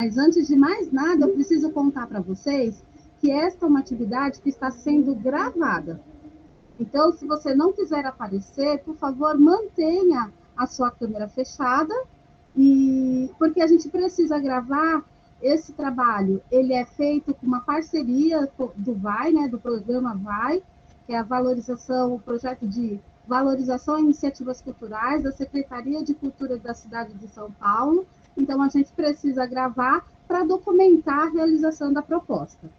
Mas antes de mais nada, eu preciso contar para vocês que esta é uma atividade que está sendo gravada. Então, se você não quiser aparecer, por favor, mantenha a sua câmera fechada, e porque a gente precisa gravar esse trabalho. Ele é feito com uma parceria do VAI, né, do programa VAI, que é a valorização, o projeto de valorização e iniciativas culturais da Secretaria de Cultura da cidade de São Paulo. Então, a gente precisa gravar para documentar a realização da proposta.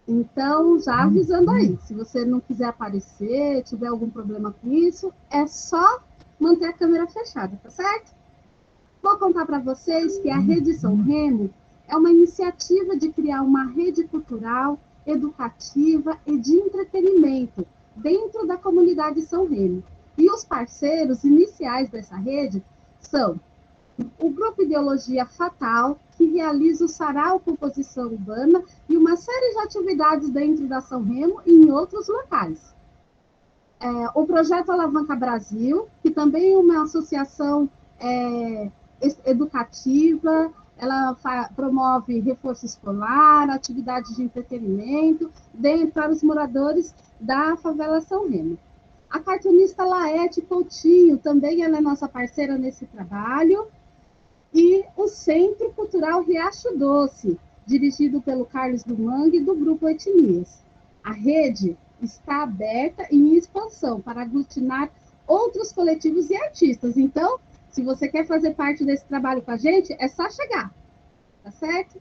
Então, já avisando aí, se você não quiser aparecer, tiver algum problema com isso, é só manter a câmera fechada, tá certo? Vou contar para vocês que a Rede São Remo é uma iniciativa de criar uma rede cultural, educativa e de entretenimento dentro da comunidade São Remo. E os parceiros iniciais dessa rede são o Grupo Ideologia Fatal, que realiza o Sarau Composição Urbana e uma série de atividades dentro da São Remo e em outros locais. O Projeto Alavanca Brasil, que também é uma associação educativa, ela promove reforço escolar, atividades de entretenimento para os moradores da favela São Remo. A cartunista Laete Coutinho, também ela é nossa parceira nesse trabalho, e o Centro Cultural Riacho Doce, dirigido pelo Carlos Dumangue, do Grupo Etnias. A rede está aberta e em expansão para aglutinar outros coletivos e artistas. Então, se você quer fazer parte desse trabalho com a gente, é só chegar, tá certo?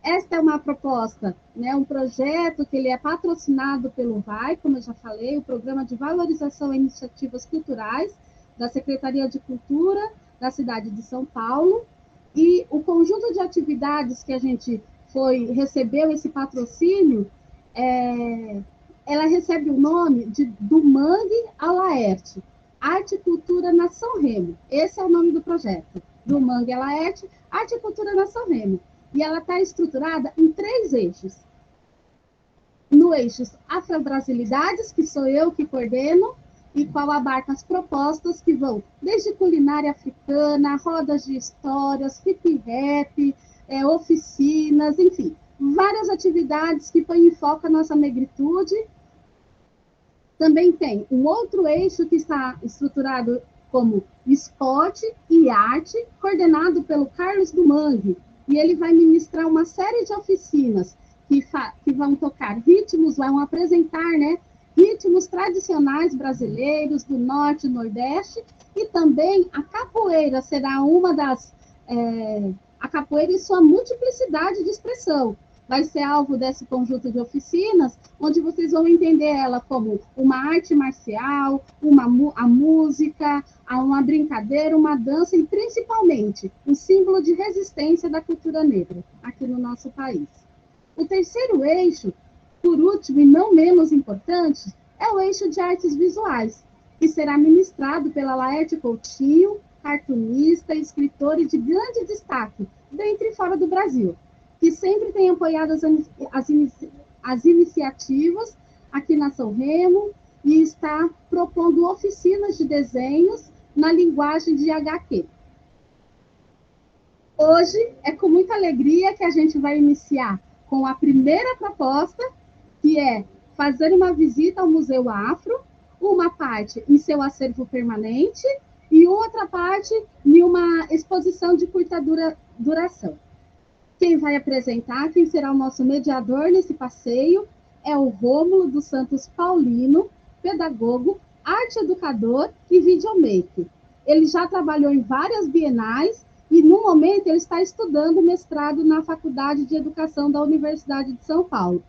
Esta é uma proposta, né, um projeto que ele é patrocinado pelo VAI, como eu já falei, o Programa de Valorização e Iniciativas Culturais da Secretaria de Cultura da cidade de São Paulo, e o conjunto de atividades que a gente recebeu esse patrocínio, ela recebe o nome do Mangue a Laerte, Arte e Cultura na São Remo. Esse é o nome do projeto, do Mangue a Laerte, Arte e Cultura na São Remo. E ela está estruturada em 3 eixos. No eixo Afro-Brasilidades, que sou eu que coordeno, e qual abarca as propostas que vão desde culinária africana, rodas de histórias, hip-rap, oficinas, enfim, várias atividades que põem em foco a nossa negritude. Também tem um outro eixo que está estruturado como esporte e arte, coordenado pelo Carlos Dumangue, e ele vai ministrar uma série de oficinas que vão tocar ritmos, vão apresentar, né, ritmos tradicionais brasileiros do Norte e Nordeste, e também a capoeira será uma das... a capoeira e sua multiplicidade de expressão vai ser alvo desse conjunto de oficinas, onde vocês vão entender ela como uma arte marcial, a música, uma brincadeira, uma dança e, principalmente, um símbolo de resistência da cultura negra aqui no nosso país. O terceiro eixo, por último e não menos importante, é o eixo de artes visuais, que será ministrado pela Laerte Coutinho, cartunista, escritora e de grande destaque dentro e fora do Brasil, que sempre tem apoiado as iniciativas aqui na São Remo e está propondo oficinas de desenhos na linguagem de HQ. Hoje é com muita alegria que a gente vai iniciar com a primeira proposta, que é fazer uma visita ao Museu Afro, uma parte em seu acervo permanente e outra parte em uma exposição de curta duração. Quem vai apresentar, quem será o nosso mediador nesse passeio, é o Rômulo dos Santos Paulino, pedagogo, arte educador e videomaker. Ele já trabalhou em várias bienais e, no momento, ele está estudando mestrado na Faculdade de Educação da Universidade de São Paulo.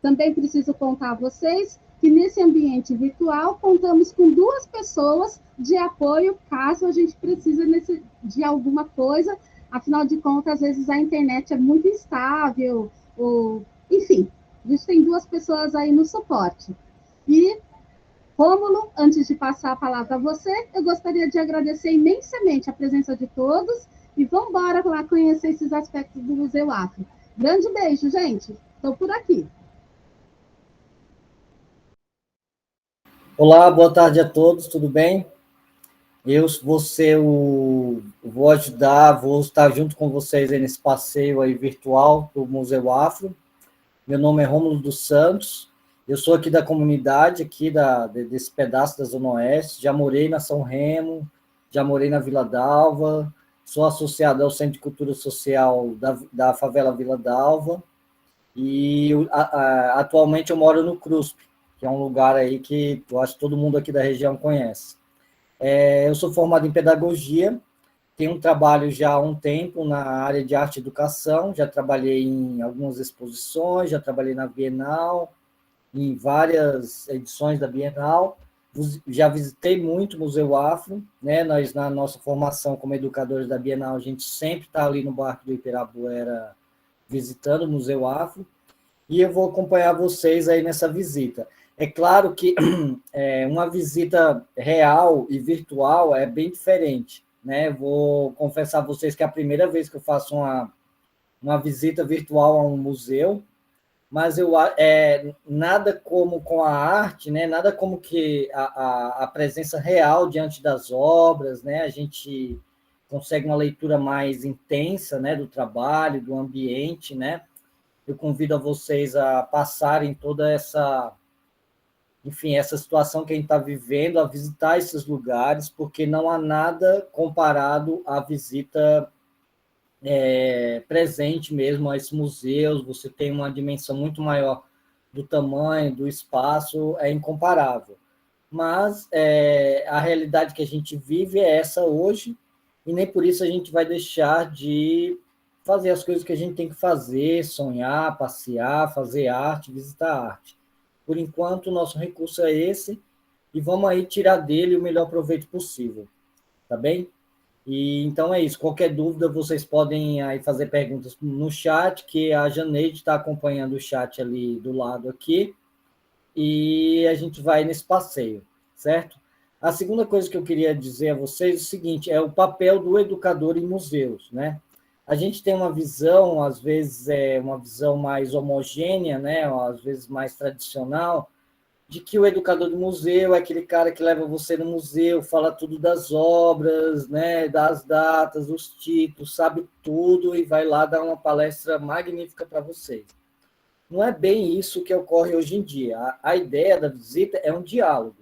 Também preciso contar a vocês que, nesse ambiente virtual, contamos com 2 pessoas de apoio, caso a gente precise de alguma coisa. Afinal de contas, às vezes a internet é muito instável, enfim, a gente tem 2 pessoas aí no suporte. E, Rômulo, antes de passar a palavra a você, eu gostaria de agradecer imensamente a presença de todos e vamos embora lá conhecer esses aspectos do Museu Afro. Grande beijo, gente. Estou por aqui. Olá, boa tarde a todos, tudo bem? Eu vou ajudar, vou estar junto com vocês aí nesse passeio aí virtual do Museu Afro. Meu nome é Rômulo dos Santos, eu sou aqui da comunidade, aqui desse pedaço da Zona Oeste, já morei na São Remo, já morei na Vila d'Alva, sou associado ao Centro de Cultura Social da favela Vila d'Alva, e atualmente eu moro no CRUSP, que é um lugar aí que eu acho que todo mundo aqui da região conhece. Eu sou formado em pedagogia, tenho um trabalho já há um tempo na área de arte e educação, já trabalhei em algumas exposições, já trabalhei na Bienal, em várias edições da Bienal, já visitei muito o Museu Afro, né? Nós, na nossa formação como educadores da Bienal, a gente sempre está ali no Barco do Ibirapuera visitando o Museu Afro, e eu vou acompanhar vocês aí nessa visita. É claro que uma visita real e virtual é bem diferente, né? Vou confessar a vocês que é a primeira vez que eu faço uma visita virtual a um museu, mas nada como com a arte, né? Nada como que a presença real diante das obras, né? A gente consegue uma leitura mais intensa, né? Do trabalho, do ambiente, né? Eu convido a vocês a passarem toda essa situação que a gente está vivendo, a visitar esses lugares, porque não há nada comparado à visita presente mesmo a esses museus. Você tem uma dimensão muito maior do tamanho, do espaço, é incomparável. Mas a realidade que a gente vive é essa hoje, e nem por isso a gente vai deixar de fazer as coisas que a gente tem que fazer, sonhar, passear, fazer arte, visitar arte. Por enquanto, o nosso recurso é esse, e vamos aí tirar dele o melhor proveito possível, tá bem? E então é isso. Qualquer dúvida, vocês podem aí fazer perguntas no chat, que a Janeide está acompanhando o chat ali do lado aqui, e a gente vai nesse passeio, certo? A segunda coisa que eu queria dizer a vocês é o seguinte, é o papel do educador em museus, né? A gente tem uma visão, às vezes é uma visão mais homogênea, né? Às vezes mais tradicional, de que o educador do museu é aquele cara que leva você no museu, fala tudo das obras, né? Das datas, os títulos, sabe tudo e vai lá dar uma palestra magnífica para vocês. Não é bem isso que ocorre hoje em dia. A ideia da visita é um diálogo.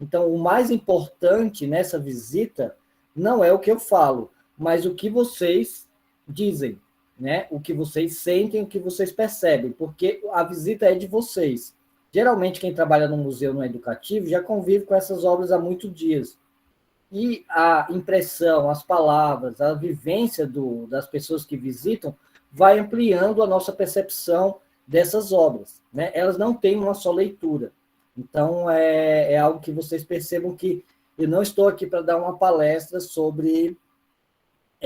Então, o mais importante nessa visita não é o que eu falo, mas o que vocês dizem, né? O que vocês sentem, o que vocês percebem, porque a visita é de vocês. Geralmente, quem trabalha no museu, no educativo, já convive com essas obras há muitos dias. E a impressão, as palavras, a vivência das pessoas que visitam vai ampliando a nossa percepção dessas obras, né? Elas não têm uma só leitura. Então, é algo que vocês percebam que eu não estou aqui para dar uma palestra sobre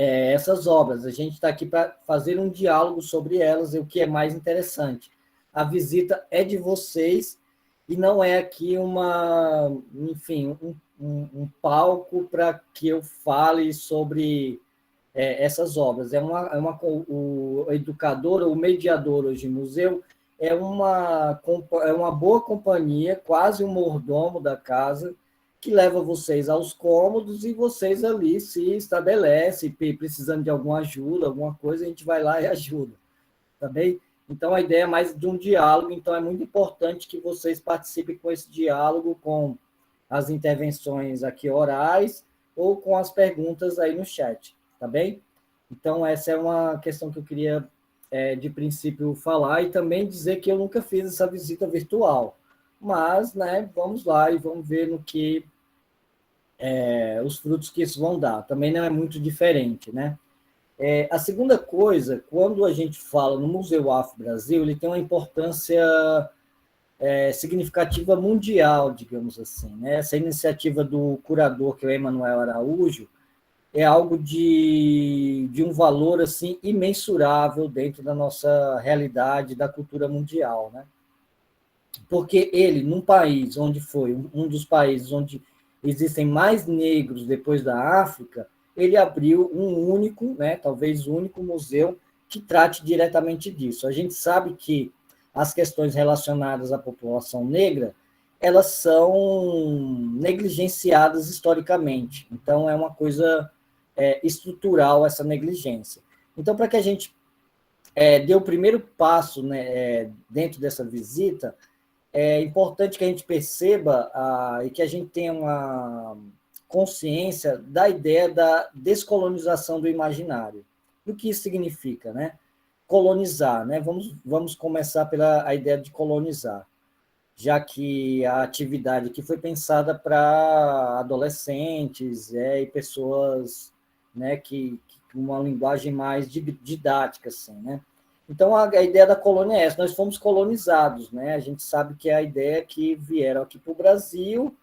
essas obras. A gente está aqui para fazer um diálogo sobre elas, e o que é mais interessante. A visita é de vocês e não é aqui enfim, um palco para que eu fale sobre essas obras. O educador, o mediador hoje em museu, é uma boa companhia, quase um mordomo da casa, que leva vocês aos cômodos e vocês ali se estabelecem, precisando de alguma ajuda, alguma coisa, a gente vai lá e ajuda, tá bem? Então, a ideia é mais de um diálogo, então é muito importante que vocês participem com esse diálogo, com as intervenções aqui orais ou com as perguntas aí no chat, tá bem? Então, essa é uma questão que eu queria, de princípio, falar, e também dizer que eu nunca fiz essa visita virtual, mas, né, vamos lá e vamos ver no que os frutos que isso vão dar. Também não é muito diferente, né? A segunda coisa, quando a gente fala no Museu Afro Brasil, ele tem uma importância significativa mundial, digamos assim, né? Essa iniciativa do curador, que é o Emanuel Araújo, é algo de um valor assim imensurável dentro da nossa realidade da cultura mundial, né? Porque ele, num país onde foi um dos países onde existem mais negros depois da África, ele abriu um único, né, talvez o único museu que trate diretamente disso. A gente sabe que as questões relacionadas à população negra, elas são negligenciadas historicamente. Então, é uma coisa estrutural essa negligência. Então, para que a gente dê o primeiro passo, né, dentro dessa visita, é importante que a gente perceba e que a gente tenha uma consciência da ideia da descolonização do imaginário. E o que isso significa, né? Colonizar, né? Vamos começar pela ideia de colonizar, já que a atividade aqui foi pensada para adolescentes e pessoas, né, que uma linguagem mais didática, assim, né? Então, a ideia da colônia é essa, nós fomos colonizados, né? A gente sabe que a ideia é que vieram aqui para o Brasil,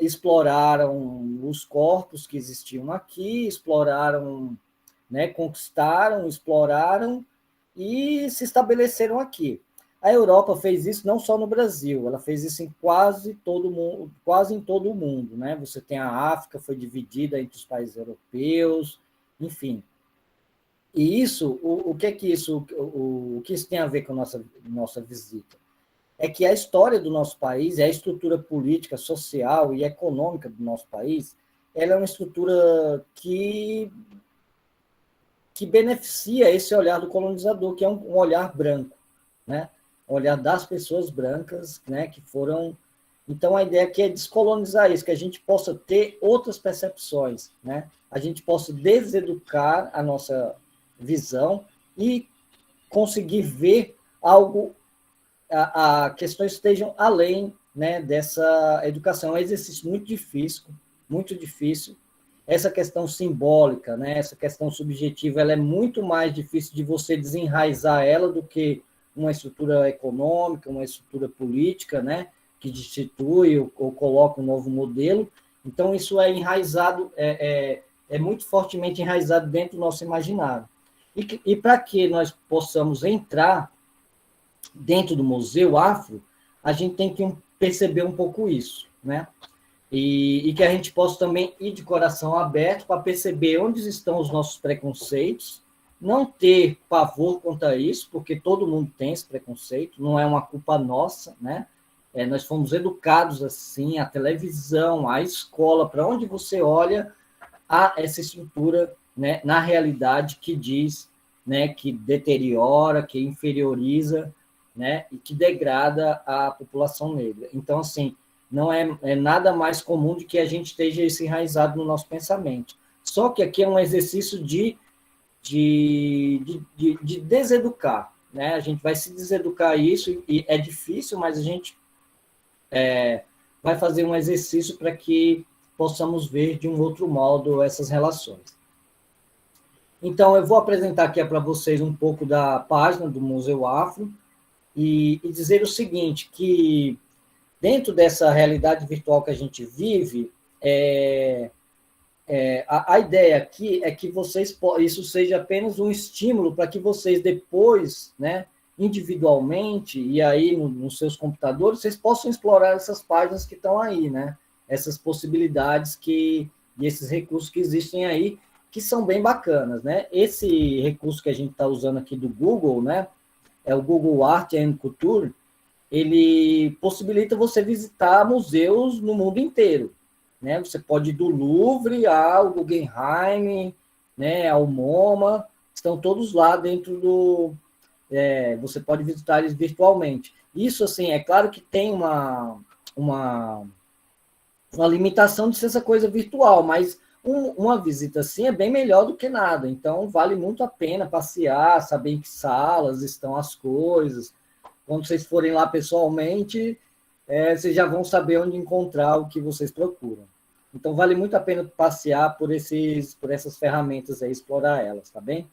exploraram os corpos que existiam aqui, exploraram, né, conquistaram, exploraram e se estabeleceram aqui. A Europa fez isso não só no Brasil, ela fez isso em quase todo mundo, quase em todo o mundo, né? Você tem a África, foi dividida entre os países europeus, enfim. E isso, o que é que isso, o que isso tem a ver com a nossa visita? É que a história do nosso país, a estrutura política, social e econômica do nosso país, ela é uma estrutura que beneficia esse olhar do colonizador, que é um olhar branco, né? Um olhar das pessoas brancas, né? Que foram... Então, a ideia aqui é descolonizar isso, que a gente possa ter outras percepções, né? A gente possa deseducar a nossa visão e conseguir ver algo, a questões que estejam além, né, dessa educação. É um exercício muito difícil, muito difícil. Essa questão simbólica, né, essa questão subjetiva, ela é muito mais difícil de você desenraizar ela do que uma estrutura econômica, uma estrutura política, né, que destitui ou coloca um novo modelo. Então, isso é enraizado, é muito fortemente enraizado dentro do nosso imaginário. E para que nós possamos entrar dentro do Museu Afro, a gente tem que perceber um pouco isso, né? E que a gente possa também ir de coração aberto para perceber onde estão os nossos preconceitos, não ter pavor quanto a isso, porque todo mundo tem esse preconceito, não é uma culpa nossa, né? Nós fomos educados assim, a televisão, a escola, para onde você olha, há essa estrutura, né, na realidade que diz, né, que deteriora, que inferioriza, né, e que degrada a população negra. Então, assim, não é nada mais comum de que a gente esteja isso enraizado no nosso pensamento. Só que aqui é um exercício de deseducar, né? A gente vai se deseducar isso, e é difícil, mas a gente vai fazer um exercício para que possamos ver de um outro modo essas relações. Então, eu vou apresentar aqui para vocês um pouco da página do Museu Afro e dizer o seguinte, que dentro dessa realidade virtual que a gente vive, a ideia aqui é que isso seja apenas um estímulo para que vocês depois, né, individualmente, e aí nos seus computadores, vocês possam explorar essas páginas que estão aí, né? Essas possibilidades e esses recursos que existem aí, que são bem bacanas, né? Esse recurso que a gente está usando aqui do Google, né? É o Google Art and Culture, ele possibilita você visitar museus no mundo inteiro, né? Você pode ir do Louvre ao Guggenheim, né, ao MoMA, estão todos lá dentro do... você pode visitar eles virtualmente. Isso, assim, é claro que tem uma limitação de ser essa coisa virtual, mas uma visita assim é bem melhor do que nada. Então, vale muito a pena passear, saber em que salas estão as coisas. Quando vocês forem lá pessoalmente, vocês já vão saber onde encontrar o que vocês procuram. Então, vale muito a pena passear por essas ferramentas aí, explorar elas, tá bem?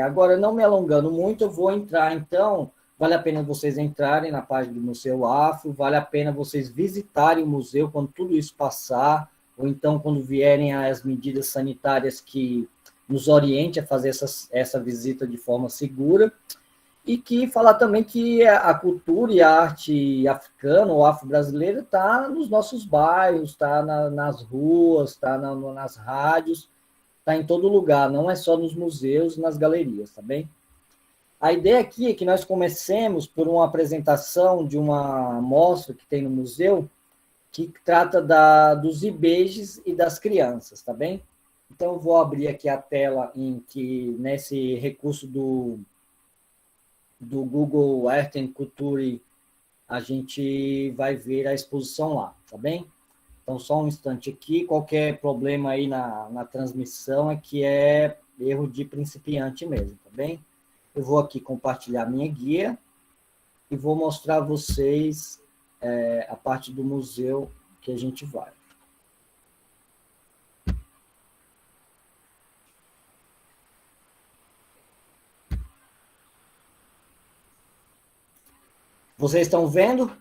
Agora, não me alongando muito, eu vou entrar, então, vale a pena vocês entrarem na página do Museu Afro, vale a pena vocês visitarem o museu quando tudo isso passar, ou então quando vierem as medidas sanitárias que nos oriente a fazer essa visita de forma segura, e que falar também que a cultura e a arte africana ou afro-brasileira está nos nossos bairros, está nas ruas, está nas rádios, está em todo lugar, não é só nos museus e nas galerias, tá bem? A ideia aqui é que nós comecemos por uma apresentação de uma mostra que tem no museu, que trata dos IBEJs e das crianças, tá bem? Então, eu vou abrir aqui a tela nesse recurso do Google Earth and Culture, a gente vai ver a exposição lá, tá bem? Então, só um instante aqui. Qualquer problema aí na transmissão é que é erro de principiante mesmo, tá bem? Eu vou aqui compartilhar minha guia e vou mostrar a vocês a parte do museu que a gente vai. Vocês estão vendo?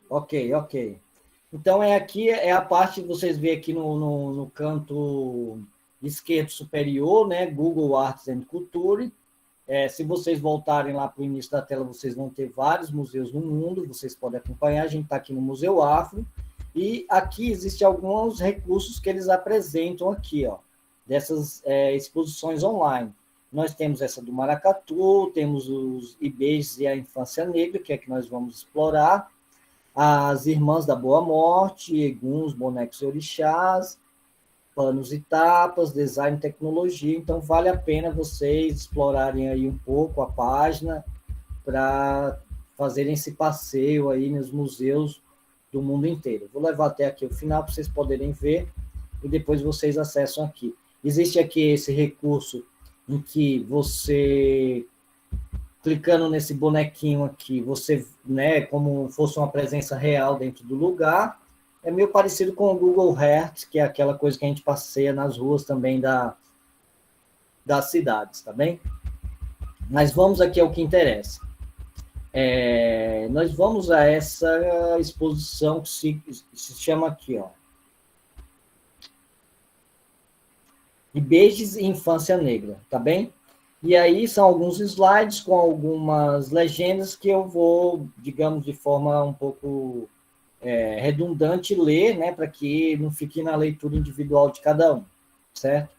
Ok. Então, aqui é a parte que vocês veem aqui no canto esquerdo superior, né? Google Arts and Culture. Se vocês voltarem lá para o início da tela, vocês vão ter vários museus no mundo, vocês podem acompanhar. A gente está aqui no Museu Afro, e aqui existem alguns recursos que eles apresentam aqui, ó, dessas exposições online. Nós temos essa do Maracatu, temos os IBEJs e a Infância Negra, que é que nós vamos explorar, as Irmãs da Boa Morte, Eguns, Bonecos e Orixás, panos e tapas, design e tecnologia. Então, vale a pena vocês explorarem aí um pouco a página para fazerem esse passeio aí nos museus do mundo inteiro. Vou levar até aqui o final para vocês poderem ver e depois vocês acessam aqui. Existe aqui esse recurso em que você, clicando nesse bonequinho aqui, você, né, como fosse uma presença real dentro do lugar. É meio parecido com o Google Earth, que é aquela coisa que a gente passeia nas ruas também das cidades, tá bem? Mas vamos aqui ao que interessa. Nós vamos a essa exposição que se chama aqui, ó, IBEJs e Infância Negra, tá bem? E aí são alguns slides com algumas legendas que eu vou, digamos, de forma um pouco redundante ler, né, para que não fique na leitura individual de cada um, certo?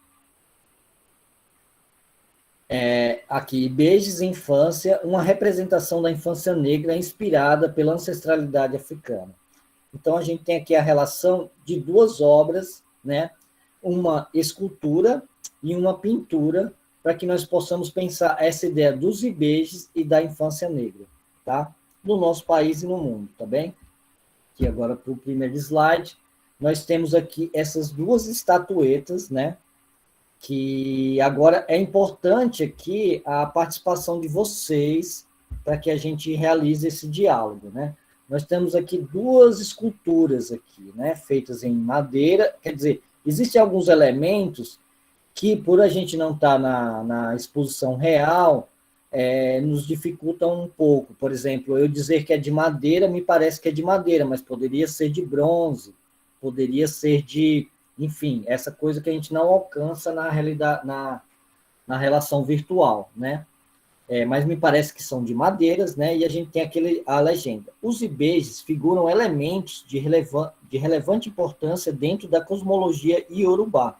Aqui, IBEJs e Infância, uma representação da infância negra inspirada pela ancestralidade africana. Então, a gente tem aqui a relação de duas obras, né, uma escultura e uma pintura, para que nós possamos pensar essa ideia dos IBEJs e da infância negra, tá? No nosso país e no mundo, tá bem? Aqui agora para o primeiro slide, nós temos aqui essas duas estatuetas, né? Que agora é importante aqui a participação de vocês para que a gente realize esse diálogo, né? Nós temos aqui duas esculturas aqui, né? Feitas em madeira, quer dizer, existem alguns elementos que, por a gente não estar na exposição real, nos dificultam um pouco. Por exemplo, eu dizer que é de madeira, me parece que é de madeira, mas poderia ser de bronze, poderia ser de... Enfim, essa coisa que a gente não alcança na realidade, na relação virtual, né? Mas me parece que são de madeiras, né? E a gente tem a legenda. Os IBEJs figuram elementos de relevante importância dentro da cosmologia iorubá,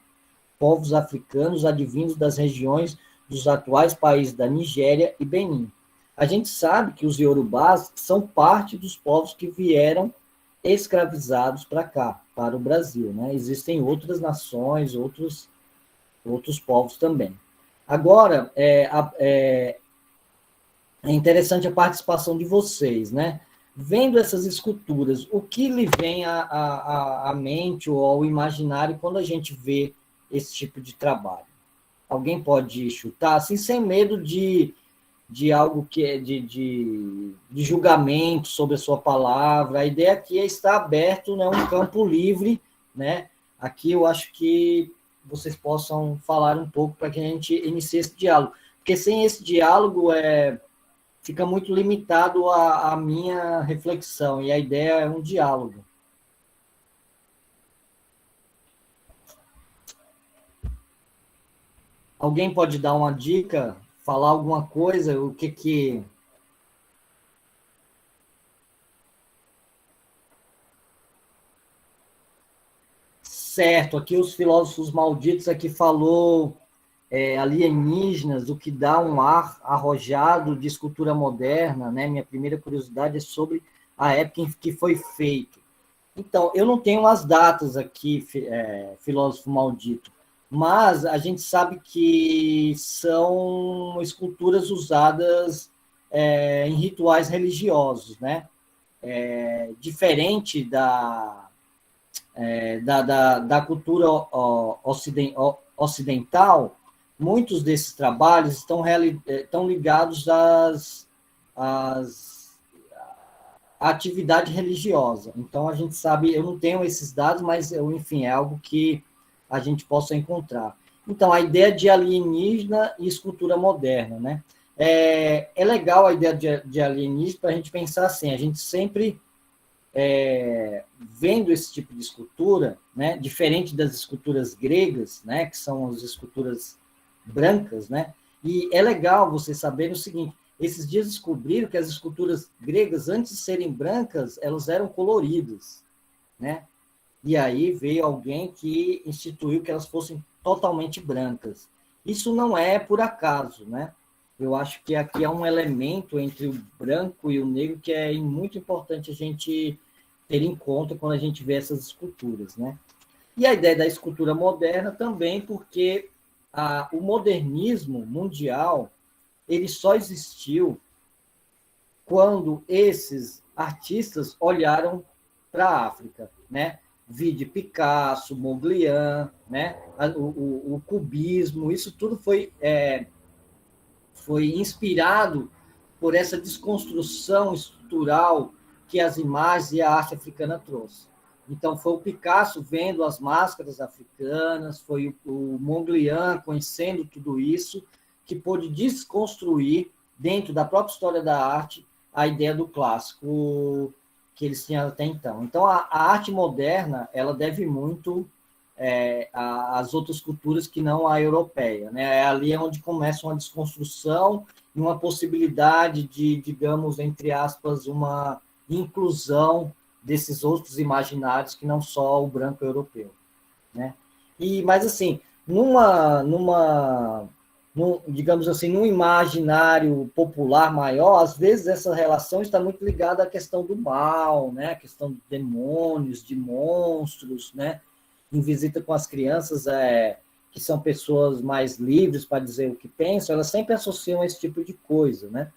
povos africanos advindos das regiões dos atuais países da Nigéria e Benin. A gente sabe que os iorubás são parte dos povos que vieram escravizados para cá, para o Brasil, né? Existem outras nações, outros povos também. Agora, é interessante a participação de vocês, né? Vendo essas esculturas, o que lhe vem à mente ou ao imaginário quando a gente vê esse tipo de trabalho? Alguém pode chutar, assim, sem medo de algo que é de julgamento sobre a sua palavra. A ideia aqui é estar aberto, né, um campo livre, né? Aqui eu acho que vocês possam falar um pouco para que a gente inicie esse diálogo. Porque sem esse diálogo fica muito limitado a minha reflexão, e a ideia é um diálogo. Alguém pode dar uma dica, falar alguma coisa, o que... Certo, aqui os filósofos malditos aqui falou alienígenas, o que dá um ar arrojado de escultura moderna, né? Minha primeira curiosidade é sobre a época em que foi feito. Então, eu não tenho as datas aqui, filósofo maldito, mas a gente sabe que são esculturas usadas em rituais religiosos, né? Diferente da cultura ocidental, muitos desses trabalhos estão ligados à atividade religiosa. Então, a gente sabe, eu não tenho esses dados, mas, enfim, é algo que a gente possa encontrar. Então, a ideia de alienígena e escultura moderna, né? É legal a ideia de alienígena para a gente pensar assim, a gente sempre vendo esse tipo de escultura, né, diferente das esculturas gregas, né, que são as esculturas brancas, né, e é legal você saber o seguinte, esses dias descobriram que as esculturas gregas, antes de serem brancas, elas eram coloridas, né, e aí veio alguém que instituiu que elas fossem totalmente brancas. Isso não é por acaso, né, eu acho que aqui há um elemento entre o branco e o negro que é muito importante a gente ter em conta quando a gente vê essas esculturas, né? E a ideia da escultura moderna também, porque o modernismo mundial ele só existiu quando esses artistas olharam para a África, né? Vide Picasso, Modigliani, né? O cubismo, isso tudo foi inspirado por essa desconstrução estrutural que as imagens e a arte africana trouxe. Então, foi o Picasso vendo as máscaras africanas, foi o Modigliani conhecendo tudo isso, que pôde desconstruir, dentro da própria história da arte, a ideia do clássico que eles tinham até então. Então, a arte moderna, ela deve muito às outras culturas que não a europeia, né? É ali onde começa uma desconstrução e uma possibilidade de, digamos, entre aspas, uma inclusão desses outros imaginários que não só o branco europeu, né? Mas assim, digamos assim, num imaginário popular maior, às vezes essa relação está muito ligada à questão do mal, né? A questão de demônios, de monstros, né? Em Visita com as Crianças, que são pessoas mais livres para dizer o que pensam, elas sempre associam esse tipo de coisa, né?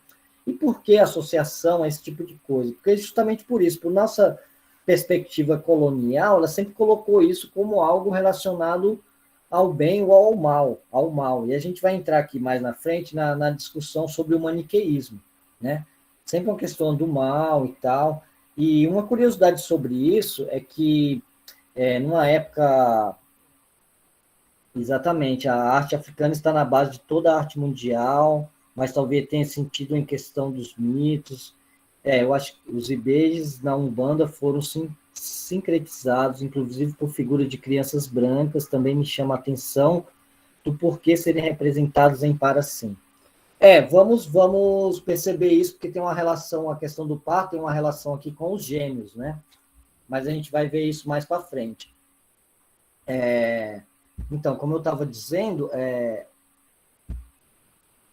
E por que associação a esse tipo de coisa? Porque justamente por isso, por nossa perspectiva colonial, ela sempre colocou isso como algo relacionado ao bem ou ao mal. E a gente vai entrar aqui mais na frente na discussão sobre o maniqueísmo, né? Sempre uma questão do mal e tal. E uma curiosidade sobre isso é que, numa época, exatamente, a arte africana está na base de toda a arte mundial, mas talvez tenha sentido em questão dos mitos. Eu acho que os ibejis na Umbanda foram sincretizados, inclusive por figura de crianças brancas, também me chama a atenção do porquê serem representados em Paracim. Vamos perceber isso, porque tem uma relação, a questão do par tem uma relação aqui com os gêmeos, né? Mas a gente vai ver isso mais para frente. Então, como eu estava dizendo,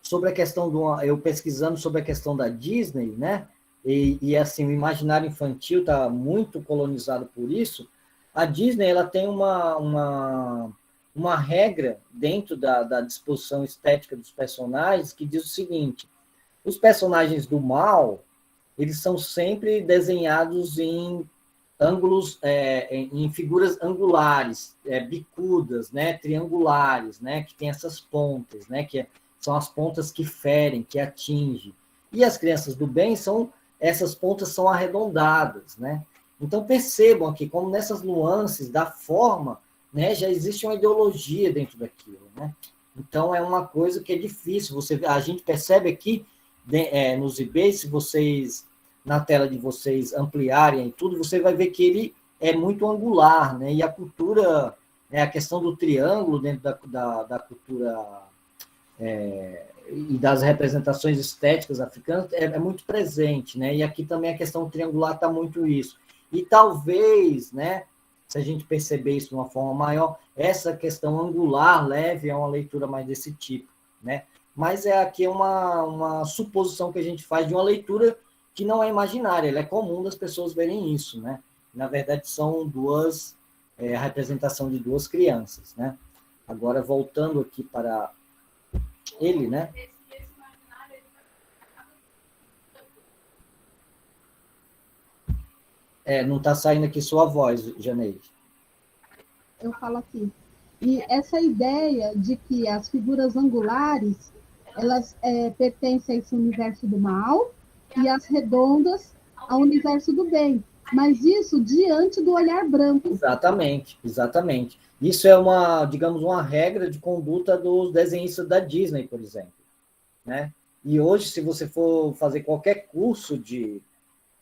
sobre a questão eu pesquisando sobre a questão da Disney, né? E assim, o imaginário infantil está muito colonizado por isso. A Disney ela tem uma regra dentro da disposição estética dos personagens que diz o seguinte: os personagens do mal eles são sempre desenhados em ângulos, em figuras angulares, bicudas, né, triangulares, né, que tem essas pontas, né, que são as pontas que ferem, que atingem. E as crianças do bem essas pontas são arredondadas, né? Então percebam aqui como nessas nuances da forma, né, já existe uma ideologia dentro daquilo, né? Então é uma coisa que é difícil. A gente percebe aqui nos eBay, se vocês na tela de vocês ampliarem tudo, você vai ver que ele é muito angular, né? E a cultura, a questão do triângulo dentro da cultura e das representações estéticas africanas é muito presente, né? E aqui também a questão triangular está muito isso. E talvez, né, se a gente perceber isso de uma forma maior, essa questão angular, leve, é uma leitura mais desse tipo, né? Mas aqui é uma suposição que a gente faz de uma leitura que não é imaginária, ela é comum das pessoas verem isso, né? Na verdade, são a representação de duas crianças, né? Agora, voltando aqui para ele, né? Não está saindo aqui sua voz, Janeide. Eu falo aqui. E essa ideia de que as figuras angulares, elas pertencem a esse universo do mal e as redondas ao universo do bem. Mas isso diante do olhar branco. Exatamente, exatamente. Isso é digamos, uma regra de conduta dos desenhistas da Disney, por exemplo, né? E hoje, se você for fazer qualquer curso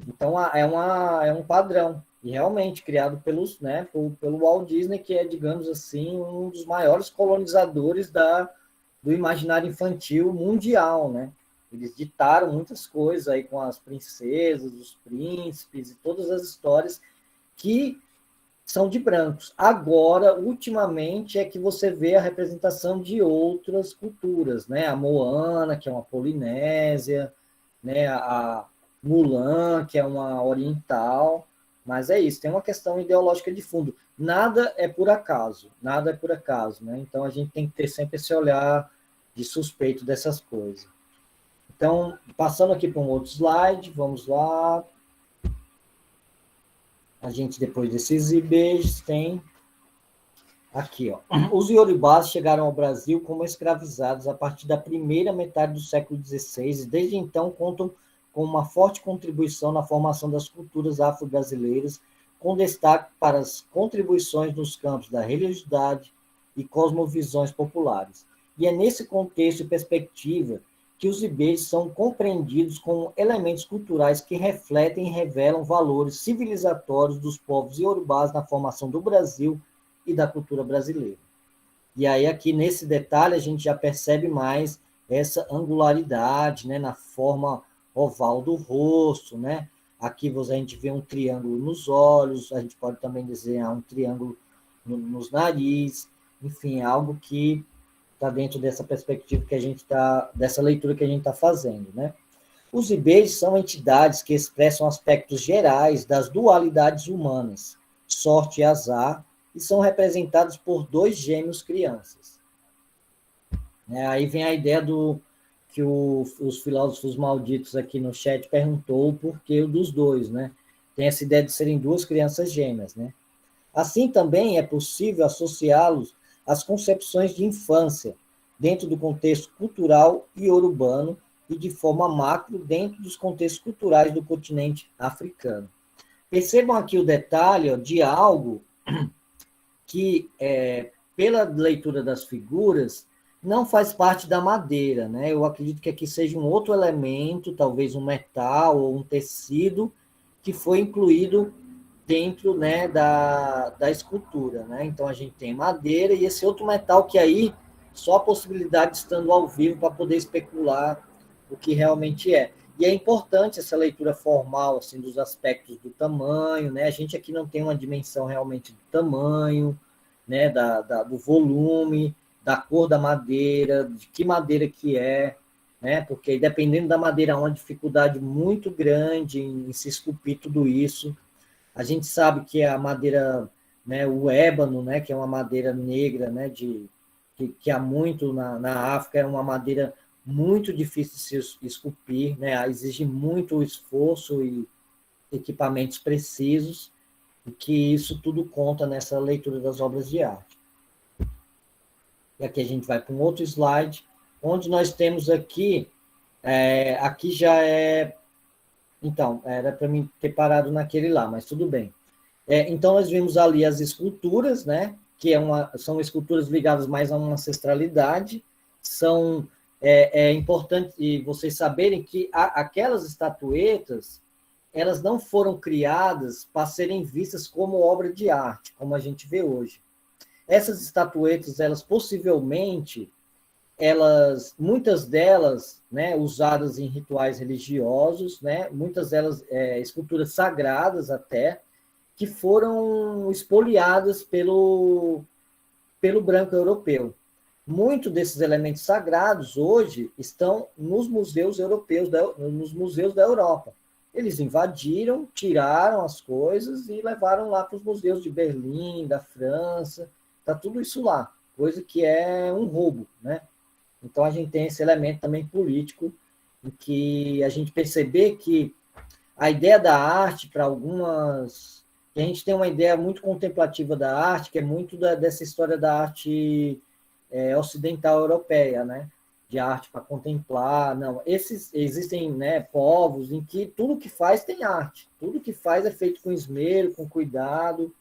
então, é um padrão, e realmente criado pelo Walt Disney, que é, digamos assim, um dos maiores colonizadores do imaginário infantil mundial, né? Eles ditaram muitas coisas aí com as princesas, os príncipes e todas as histórias que são de brancos. Agora, ultimamente, é que você vê a representação de outras culturas, né? A Moana, que é uma polinésia, né? A Mulan, que é uma oriental, mas é isso, tem uma questão ideológica de fundo. Nada é por acaso, né? Então a gente tem que ter sempre esse olhar de suspeito dessas coisas. Então, passando aqui para um outro slide, vamos lá. A gente, depois desses IBs, tem aqui, ó. Os iorubás chegaram ao Brasil como escravizados a partir da primeira metade do século XVI e desde então contam com uma forte contribuição na formação das culturas afro-brasileiras, com destaque para as contribuições nos campos da religiosidade e cosmovisões populares. E é nesse contexto e perspectiva que os IBs são compreendidos como elementos culturais que refletem e revelam valores civilizatórios dos povos iorubás na formação do Brasil e da cultura brasileira. E aí, aqui nesse detalhe, a gente já percebe mais essa angularidade, né, na forma oval do rosto, né? Aqui a gente vê um triângulo nos olhos, a gente pode também desenhar um triângulo nos nariz, enfim, algo que está dentro dessa perspectiva dessa leitura que a gente está fazendo, né? Os IBs são entidades que expressam aspectos gerais das dualidades humanas, sorte e azar, e são representados por dois gêmeos crianças. Aí vem a ideia que os filósofos malditos aqui no chat perguntou o porquê dos dois, né? Tem essa ideia de serem duas crianças gêmeas, né? Assim também é possível associá-los às concepções de infância, dentro do contexto cultural e urbano, e de forma macro, dentro dos contextos culturais do continente africano. Percebam aqui o detalhe de algo que, pela leitura das figuras, não faz parte da madeira, né? Eu acredito que aqui seja um outro elemento, talvez um metal ou um tecido, que foi incluído dentro, né, da escultura, né? Então a gente tem madeira e esse outro metal que aí só a possibilidade de estando ao vivo para poder especular o que realmente é. E é importante essa leitura formal assim dos aspectos do tamanho, né? A gente aqui não tem uma dimensão realmente do tamanho, né, do volume, da cor da madeira, de que madeira que é, né? Porque dependendo da madeira há uma dificuldade muito grande em se esculpir tudo isso. A gente sabe que a madeira, né, o ébano, né, que é uma madeira negra, né, que há muito na África, é uma madeira muito difícil de se esculpir, né, exige muito esforço e equipamentos precisos, e que isso tudo conta nessa leitura das obras de arte. E aqui a gente vai para um outro slide, onde nós temos aqui, aqui já é... Então, era para mim ter parado naquele lá, mas tudo bem. Então, nós vimos ali as esculturas, né? Que são esculturas ligadas mais a uma ancestralidade. É importante vocês saberem que aquelas estatuetas, elas não foram criadas para serem vistas como obra de arte, como a gente vê hoje. Essas estatuetas, elas possivelmente, muitas delas, né, usadas em rituais religiosos, né, muitas delas esculturas sagradas até, que foram expoliadas pelo branco europeu. Muitos desses elementos sagrados hoje estão nos museus europeus, nos museus da Europa. Eles invadiram, tiraram as coisas e levaram lá para os museus de Berlim, da França, está tudo isso lá, coisa que é um roubo, né? Então a gente tem esse elemento também político, em que a gente perceber que a ideia da arte para algumas... A gente tem uma ideia muito contemplativa da arte, que é muito dessa história da arte ocidental europeia, né? De arte para contemplar. Não, existem, né, povos em que tudo que faz tem arte, tudo que faz é feito com esmero, com cuidado,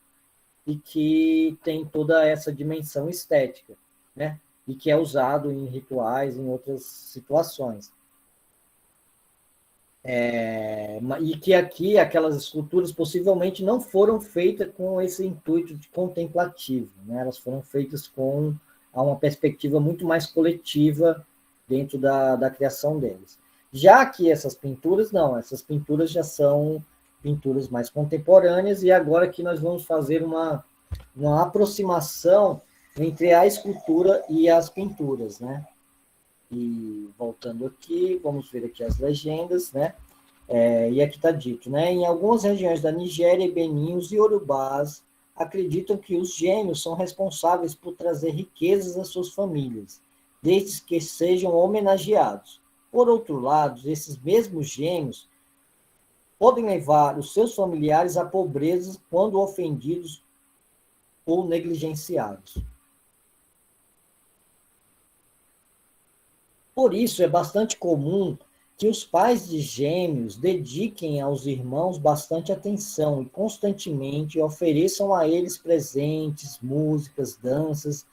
e que tem toda essa dimensão estética, né? E que é usado em rituais, em outras situações. E que aqui aquelas esculturas possivelmente não foram feitas com esse intuito de contemplativo, né? Elas foram feitas com uma perspectiva muito mais coletiva dentro da criação deles. Já que essas pinturas, não, essas pinturas já são pinturas mais contemporâneas, e agora que nós vamos fazer uma aproximação entre a escultura e as pinturas, né? E voltando aqui, vamos ver aqui as legendas, né? E aqui está dito, né? Em algumas regiões da Nigéria e Benin, os iorubás acreditam que os gêmeos são responsáveis por trazer riquezas às suas famílias, desde que sejam homenageados. Por outro lado, esses mesmos gêmeos podem levar os seus familiares à pobreza quando ofendidos ou negligenciados. Por isso, é bastante comum que os pais de gêmeos dediquem aos irmãos bastante atenção e constantemente ofereçam a eles presentes, músicas, danças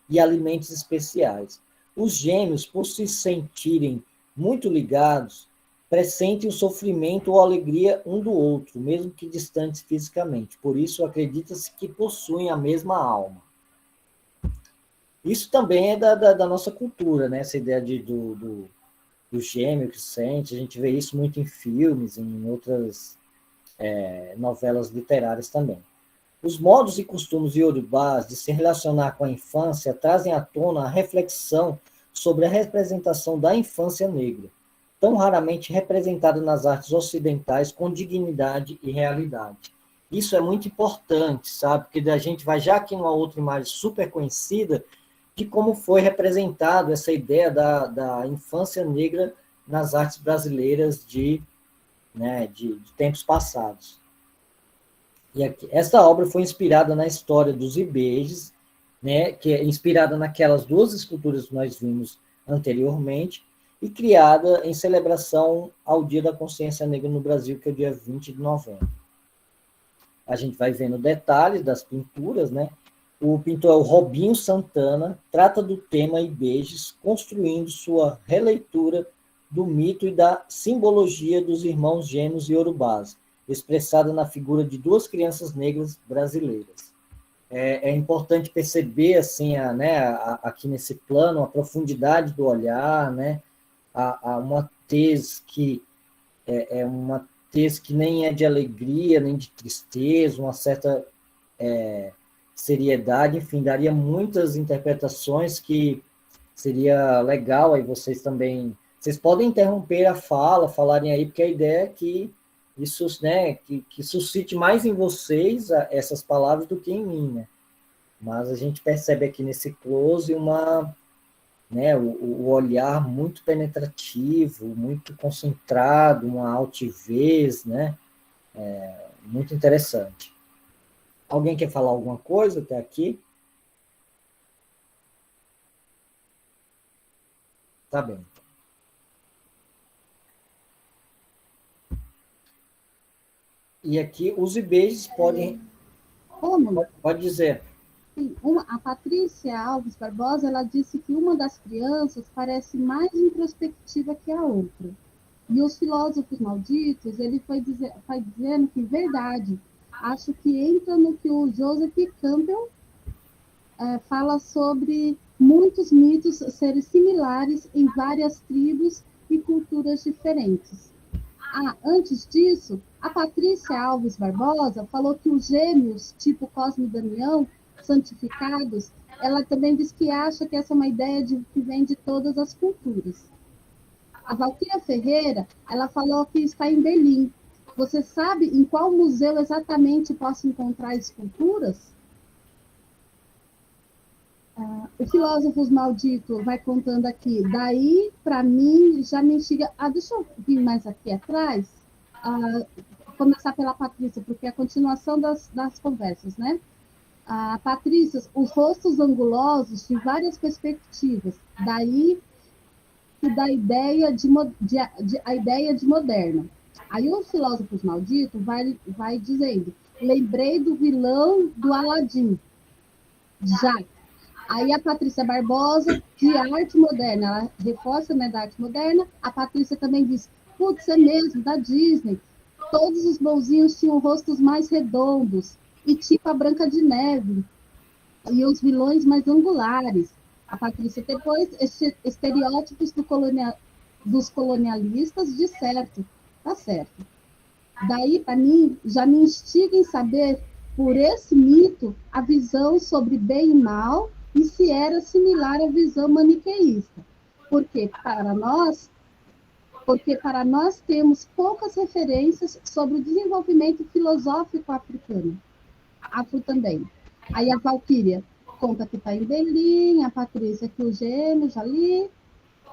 e alimentos especiais. Os gêmeos, por se sentirem muito ligados, pressentem o sofrimento ou a alegria um do outro, mesmo que distantes fisicamente. Por isso, acredita-se que possuem a mesma alma. Isso também é da nossa cultura, né? Essa ideia do gêmeo que sente, a gente vê isso muito em filmes, em outras novelas literárias também. Os modos e costumes iorubás de se relacionar com a infância trazem à tona a reflexão sobre a representação da infância negra, tão raramente representada nas artes ocidentais com dignidade e realidade. Isso é muito importante, sabe? Porque a gente vai já aqui numa outra imagem super conhecida de como foi representado essa ideia da infância negra nas artes brasileiras de tempos passados. E aqui, essa obra foi inspirada na história dos Ibejes, né, que é inspirada naquelas duas esculturas que nós vimos anteriormente, e criada em celebração ao Dia da Consciência Negra no Brasil, que é o dia 20 de novembro. A gente vai vendo detalhes das pinturas, né? O pintor é o Robinho Santana, trata do tema Ibejes, construindo sua releitura do mito e da simbologia dos irmãos gêmeos iorubás, expressada na figura de duas crianças negras brasileiras. É importante perceber, assim, aqui nesse plano, a profundidade do olhar, né? Uma tez que é uma tez que nem é de alegria, nem de tristeza, uma certa seriedade, enfim, daria muitas interpretações que seria legal aí vocês também... Vocês podem interromper a fala, falarem aí, porque a ideia é que isso, né, que suscite mais em vocês essas palavras do que em mim, né? Mas a gente percebe aqui nesse close o olhar muito penetrativo, muito concentrado, uma altivez, né? Muito interessante. Alguém quer falar alguma coisa até aqui? Tá bem. E aqui os Ibejes podem... Pode dizer. Sim, a Patrícia Alves Barbosa, ela disse que uma das crianças parece mais introspectiva que a outra. E os filósofos malditos, ele foi dizendo que, verdade, acho que entra no que o Joseph Campbell fala sobre muitos mitos serem similares em várias tribos e culturas diferentes. Antes disso, a Patrícia Alves Barbosa falou que os gêmeos, tipo Cosme e Damião, santificados, ela também diz que acha que essa é uma ideia que vem de todas as culturas. A Valquíria Ferreira, ela falou que está em Berlim. Você sabe em qual museu exatamente posso encontrar esculturas? O Filósofos Maldito vai contando aqui. Daí, para mim, já me instiga. Deixa eu vir mais aqui atrás. Começar pela Patrícia, porque é a continuação das conversas, né? Patrícia, os rostos angulosos de várias perspectivas. Daí que dá a ideia a ideia de moderna. Aí o Filósofos Maldito vai dizendo, lembrei do vilão do Aladim. Já. Aí a Patrícia Barbosa, de arte moderna, ela reforça, né, da arte moderna. A Patrícia também diz, putz, é mesmo, da Disney. Todos os bonzinhos tinham rostos mais redondos, e tipo a Branca de Neve, e os vilões mais angulares. A Patrícia depois, estereótipos dos colonialistas, de certo, tá certo. Daí, para mim, já me instiga em saber, por esse mito, a visão sobre bem e mal, e se era similar à visão maniqueísta. Porque para nós temos poucas referências sobre o desenvolvimento filosófico africano. Afro também. Aí a Valquíria conta que está em Berlim, a Patrícia que os gêmeos já li.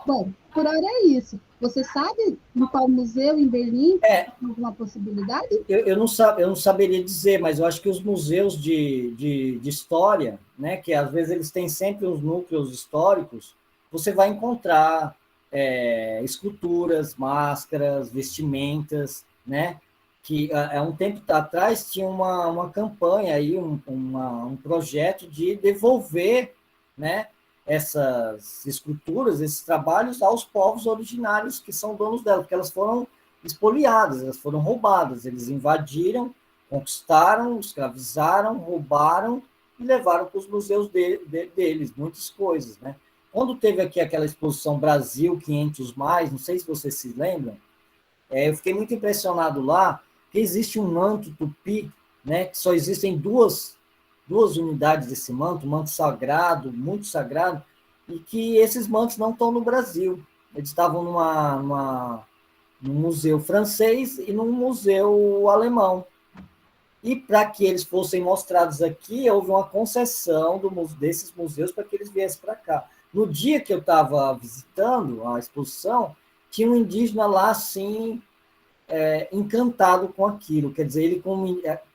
Bom, por hora é isso. Você sabe em qual museu em Berlim tem alguma possibilidade? Eu não saberia dizer, mas eu acho que os museus de história, né, que às vezes eles têm sempre os núcleos históricos, você vai encontrar esculturas, máscaras, vestimentas, né? Que há um tempo atrás tinha uma campanha aí, um projeto de devolver, né, essas esculturas, esses trabalhos aos povos originários que são donos delas, porque elas foram expoliadas, elas foram roubadas, eles invadiram, conquistaram, escravizaram, roubaram e levaram para os museus deles muitas coisas, né? Quando teve aqui aquela exposição Brasil 500 mais, não sei se vocês se lembram, eu fiquei muito impressionado lá, que existe um manto tupi, né, que só existem duas unidades desse manto, manto sagrado, muito sagrado, e que esses mantos não estão no Brasil. Eles estavam num museu francês e num museu alemão. E para que eles fossem mostrados aqui, houve uma concessão desses museus para que eles viessem para cá. No dia que eu estava visitando a exposição, tinha um indígena lá, assim, encantado com aquilo. Quer dizer, ele,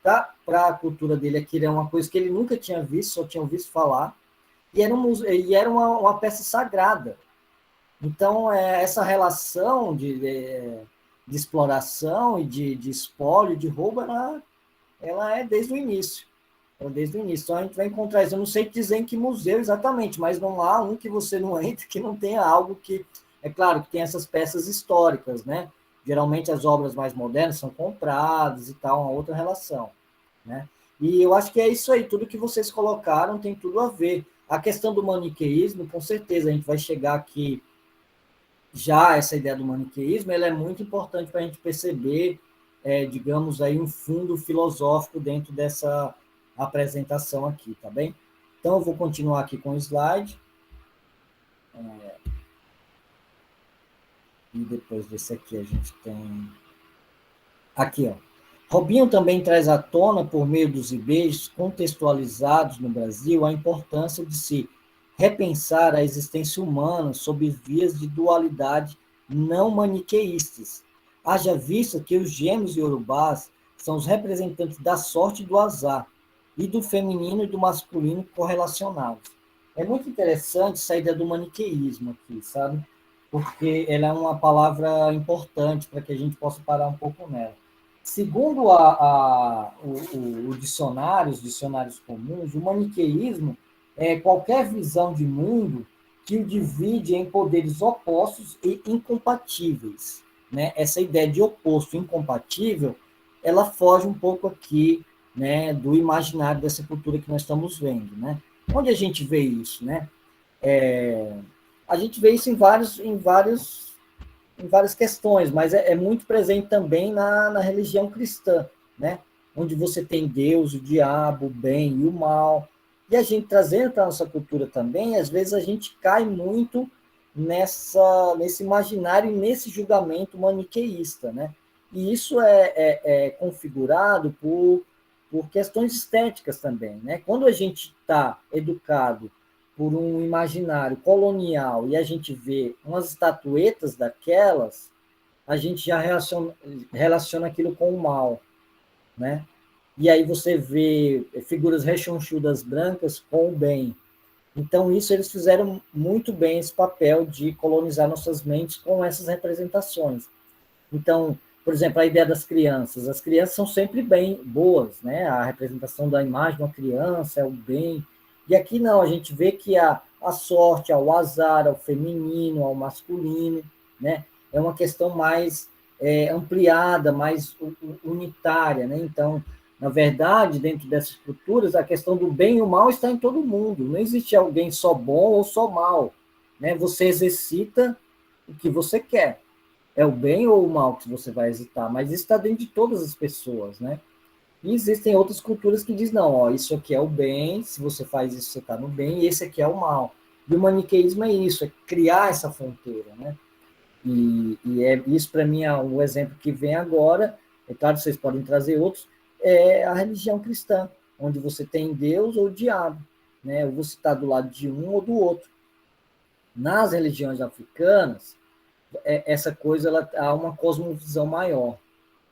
para a cultura dele, aquilo é uma coisa que ele nunca tinha visto, só tinha ouvido falar, e era uma peça sagrada. Então, essa relação de exploração e de espólio, de roubo, ela é desde o início. Então, a gente vai encontrar isso. Eu não sei dizer em que museu exatamente, mas não há um que você não entra que não tenha algo que... É claro que tem essas peças históricas, né? Geralmente as obras mais modernas são compradas e tal, uma outra relação, né? E eu acho que é isso aí, tudo que vocês colocaram tem tudo a ver. A questão do maniqueísmo, com certeza, a gente vai chegar aqui já, essa ideia do maniqueísmo, ela é muito importante para a gente perceber, digamos aí, um fundo filosófico dentro dessa apresentação aqui, tá bem? Então, eu vou continuar aqui com o slide. E depois desse aqui a gente tem... Aqui, ó. Robinho também traz à tona, por meio dos IBs contextualizados no Brasil, a importância de se repensar a existência humana sob vias de dualidade não maniqueístas. Haja vista que os gêmeos iorubás são os representantes da sorte e do azar, e do feminino e do masculino correlacionados. É muito interessante essa ideia do maniqueísmo aqui, sabe? Porque ela é uma palavra importante para que a gente possa parar um pouco nela. Segundo o dicionário, os dicionários comuns, o maniqueísmo é qualquer visão de mundo que o divide em poderes opostos e incompatíveis, né? Essa ideia de oposto e incompatível, ela foge um pouco aqui, né, do imaginário dessa cultura que nós estamos vendo, né? Onde a gente vê isso, né? A gente vê isso em vários em várias questões, mas é muito presente também na religião cristã, né? Onde você tem Deus, o diabo, o bem e o mal. E a gente trazendo para a nossa cultura também, às vezes a gente cai muito nesse imaginário e nesse julgamento maniqueísta, né? E isso é configurado por questões estéticas também, né? Quando a gente está educado por um imaginário colonial e a gente vê umas estatuetas daquelas, a gente já relaciona aquilo com o mal, né? E aí você vê figuras rechonchudas brancas com o bem. Então, isso eles fizeram muito bem esse papel de colonizar nossas mentes com essas representações. Então, por exemplo, a ideia das crianças. As crianças são sempre bem boas, né? A representação da imagem de uma criança é o bem. E aqui não, a gente vê que a sorte, ao azar, ao feminino, ao masculino, né? É uma questão mais ampliada, mais unitária, né? Então, na verdade, dentro dessas culturas, a questão do bem e o mal está em todo mundo. Não existe alguém só bom ou só mal, né? Você exercita o que você quer. É o bem ou o mal que você vai exercitar, mas isso está dentro de todas as pessoas, né? E existem outras culturas que dizem, não, ó, isso aqui é o bem, se você faz isso, você está no bem, e esse aqui é o mal. E o maniqueísmo é isso, é criar essa fronteira, né? Isso, para mim, é um exemplo que vem agora, é claro que vocês podem trazer outros, é a religião cristã, onde você tem Deus ou o diabo, né? Ou você está do lado de um ou do outro. Nas religiões africanas, essa coisa ela há uma cosmovisão maior,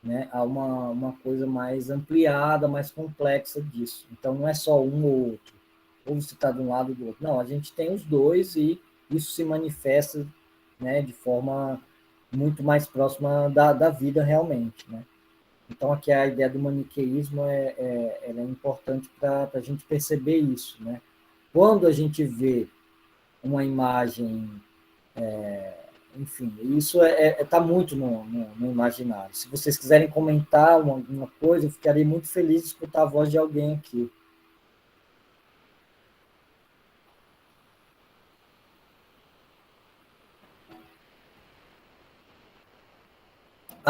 né? Há uma coisa mais ampliada, mais complexa disso. Então, não é só um ou outro, ou você está de um lado ou do outro. Não, a gente tem os dois e isso se manifesta, né, de forma muito mais próxima da vida realmente, né? Então, aqui a ideia do maniqueísmo ela é importante para a gente perceber isso, né? Quando a gente vê uma imagem, enfim, isso está muito no imaginário. Se vocês quiserem comentar alguma coisa, eu ficaria muito feliz de escutar a voz de alguém aqui.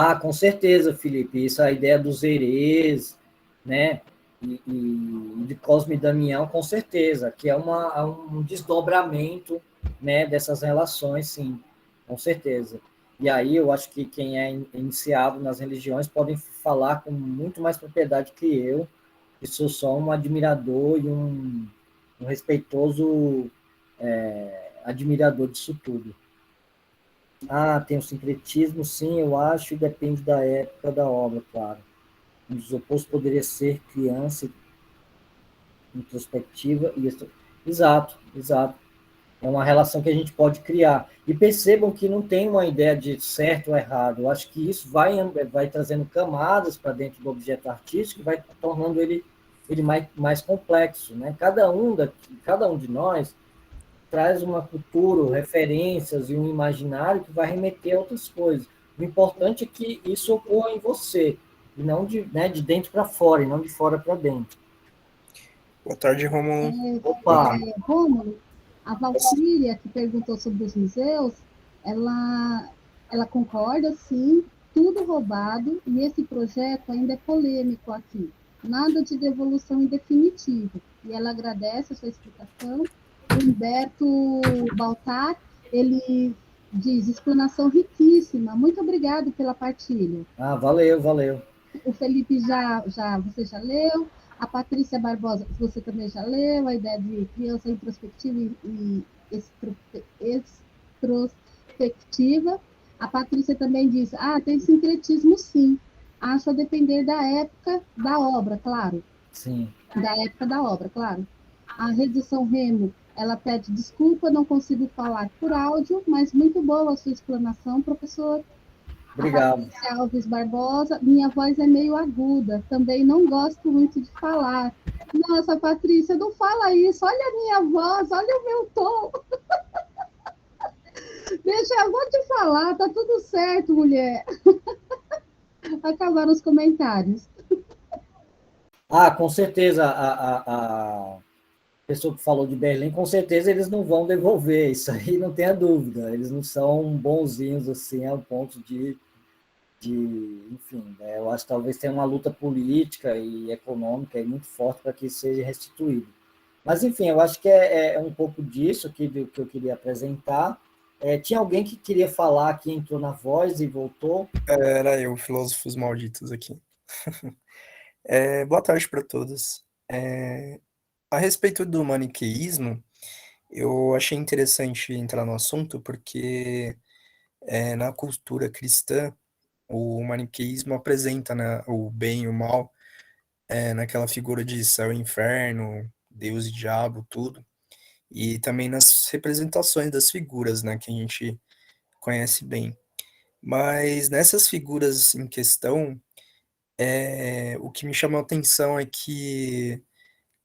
Ah, com certeza, Felipe. Isso é a ideia dos erês, né? E de Cosme e Damião, com certeza, que é um desdobramento, né, dessas relações, sim, com certeza. E aí eu acho que quem é iniciado nas religiões podem falar com muito mais propriedade que eu, que sou só um admirador e um respeitoso admirador disso tudo. Ah, tem o sincretismo, sim, eu acho, e depende da época da obra, claro. Um dos opostos poderia ser criança, introspectiva e exato, exato. É uma relação que a gente pode criar. E percebam que não tem uma ideia de certo ou errado. Eu acho que isso vai trazendo camadas para dentro do objeto artístico e vai tornando ele mais complexo, né? Cada um de nós traz uma cultura, referências e um imaginário que vai remeter a outras coisas. O importante é que isso ocorra em você, e não de dentro para fora, e não de fora para dentro. Boa tarde, Romulo. Opa! Rômulo, a Valquíria, que perguntou sobre os museus, ela concorda, sim, tudo roubado, e esse projeto ainda é polêmico aqui. Nada de devolução em definitivo. E ela agradece a sua explicação. O Humberto Baltar, ele diz, explanação riquíssima. Muito obrigado pela partilha. Ah, valeu, valeu. O Felipe você já leu. A Patrícia Barbosa, você também já leu, a ideia de criança introspectiva e extrospectiva. A Patrícia também diz, tem sincretismo sim. Acho a depender da época da obra, claro. Sim. Da época da obra, claro. A Redução Remo, ela pede desculpa, não consigo falar por áudio, mas muito boa a sua explanação, professor. Obrigado. A Patrícia Alves Barbosa, minha voz é meio aguda, também não gosto muito de falar. Nossa, Patrícia, não fala isso, olha a minha voz, olha o meu tom. Deixa, eu vou te falar, tá tudo certo, mulher. Acabaram os comentários. Ah, com certeza, pessoa que falou de Berlim, com certeza eles não vão devolver, isso aí não tenha dúvida. Eles não são bonzinhos assim ao ponto enfim, né? Eu acho que talvez tenha uma luta política e econômica aí muito forte para que isso seja restituído. Mas, enfim, eu acho que é um pouco disso que eu queria apresentar. Tinha alguém que queria falar que entrou na voz e voltou? Era eu, Filósofos Malditos aqui. Boa tarde para todos. A respeito do maniqueísmo, eu achei interessante entrar no assunto porque na cultura cristã, o maniqueísmo apresenta, né, o bem e o mal naquela figura de céu e inferno, Deus e diabo, tudo. E também nas representações das figuras, né, que a gente conhece bem. Mas nessas figuras em questão, o que me chamou a atenção é que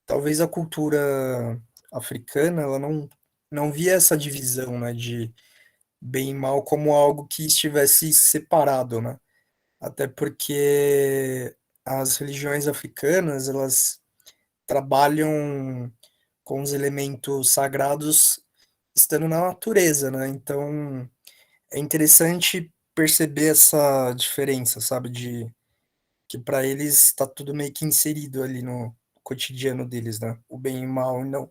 talvez a cultura africana ela não via essa divisão, né, de bem e mal como algo que estivesse separado, né? Até porque as religiões africanas elas trabalham com os elementos sagrados estando na natureza, né? Então é interessante perceber essa diferença, sabe, de que para eles está tudo meio que inserido ali no cotidiano deles, né? O bem e o mal, e não,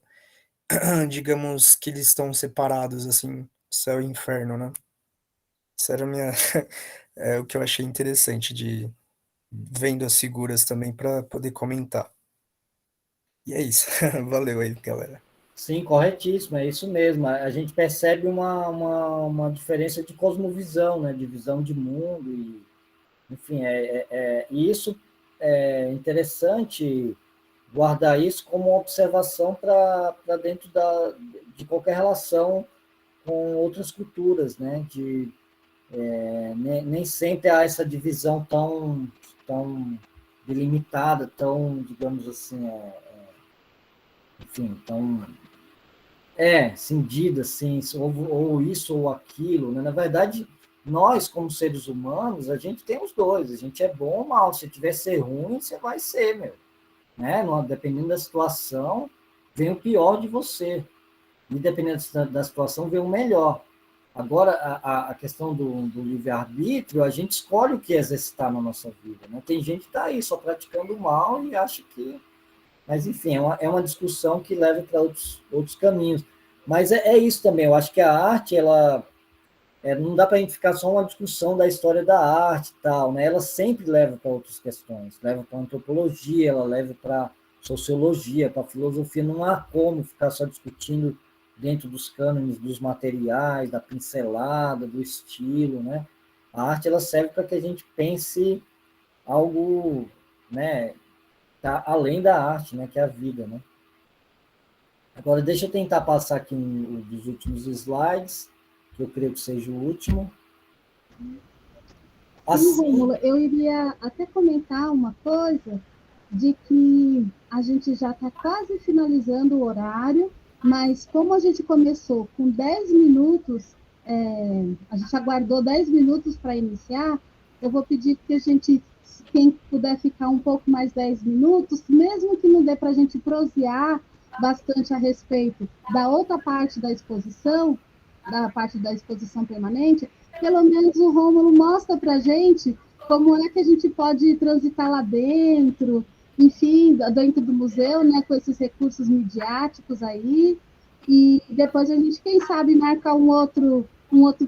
digamos que eles estão separados, assim, céu e inferno, né? Isso era o que eu achei interessante de vendo as figuras também para poder comentar. E é isso. Valeu aí, galera. Sim, corretíssimo, é isso mesmo. A gente percebe uma diferença de cosmovisão, né? De visão de mundo, e, enfim, e isso é interessante guardar isso como uma observação para dentro de qualquer relação com outras culturas, né? Nem sempre há essa divisão tão delimitada, tão, digamos assim, enfim, tão cindida, assim, ou isso ou aquilo, né? Na verdade, nós, como seres humanos, a gente tem os dois, a gente é bom ou mal. Se tiver ser ruim, você vai ser, meu. Né? Dependendo da situação, vem o pior de você. E dependendo da situação, vem o melhor. Agora, a questão do livre-arbítrio, a gente escolhe o que exercitar na nossa vida. Né? Tem gente que está aí só praticando o mal e acha que... Mas, enfim, é uma discussão que leva para outros caminhos. Mas é isso também, eu acho que a arte, ela não dá para a gente ficar só uma discussão da história da arte e tal, né? Ela sempre leva para outras questões, leva para antropologia, ela leva para sociologia, para filosofia. Não há como ficar só discutindo dentro dos cânones dos materiais, da pincelada, do estilo, né? A arte ela serve para que a gente pense algo, né, tá além da arte, né, que é a vida, né? Agora deixa eu tentar passar aqui um dos últimos slides, que eu creio que seja o último. Sim, Assim, Rômulo, eu iria até comentar uma coisa de que a gente já está quase finalizando o horário, mas como a gente começou com 10 minutos, a gente aguardou 10 minutos para iniciar, eu vou pedir que a gente, quem puder ficar um pouco mais 10 minutos, mesmo que não dê para a gente prosear bastante a respeito da outra parte da parte da exposição permanente, pelo menos o Rômulo mostra para a gente como é que a gente pode transitar lá dentro, enfim, dentro do museu, né, com esses recursos midiáticos aí, e depois a gente, quem sabe, marcar um outro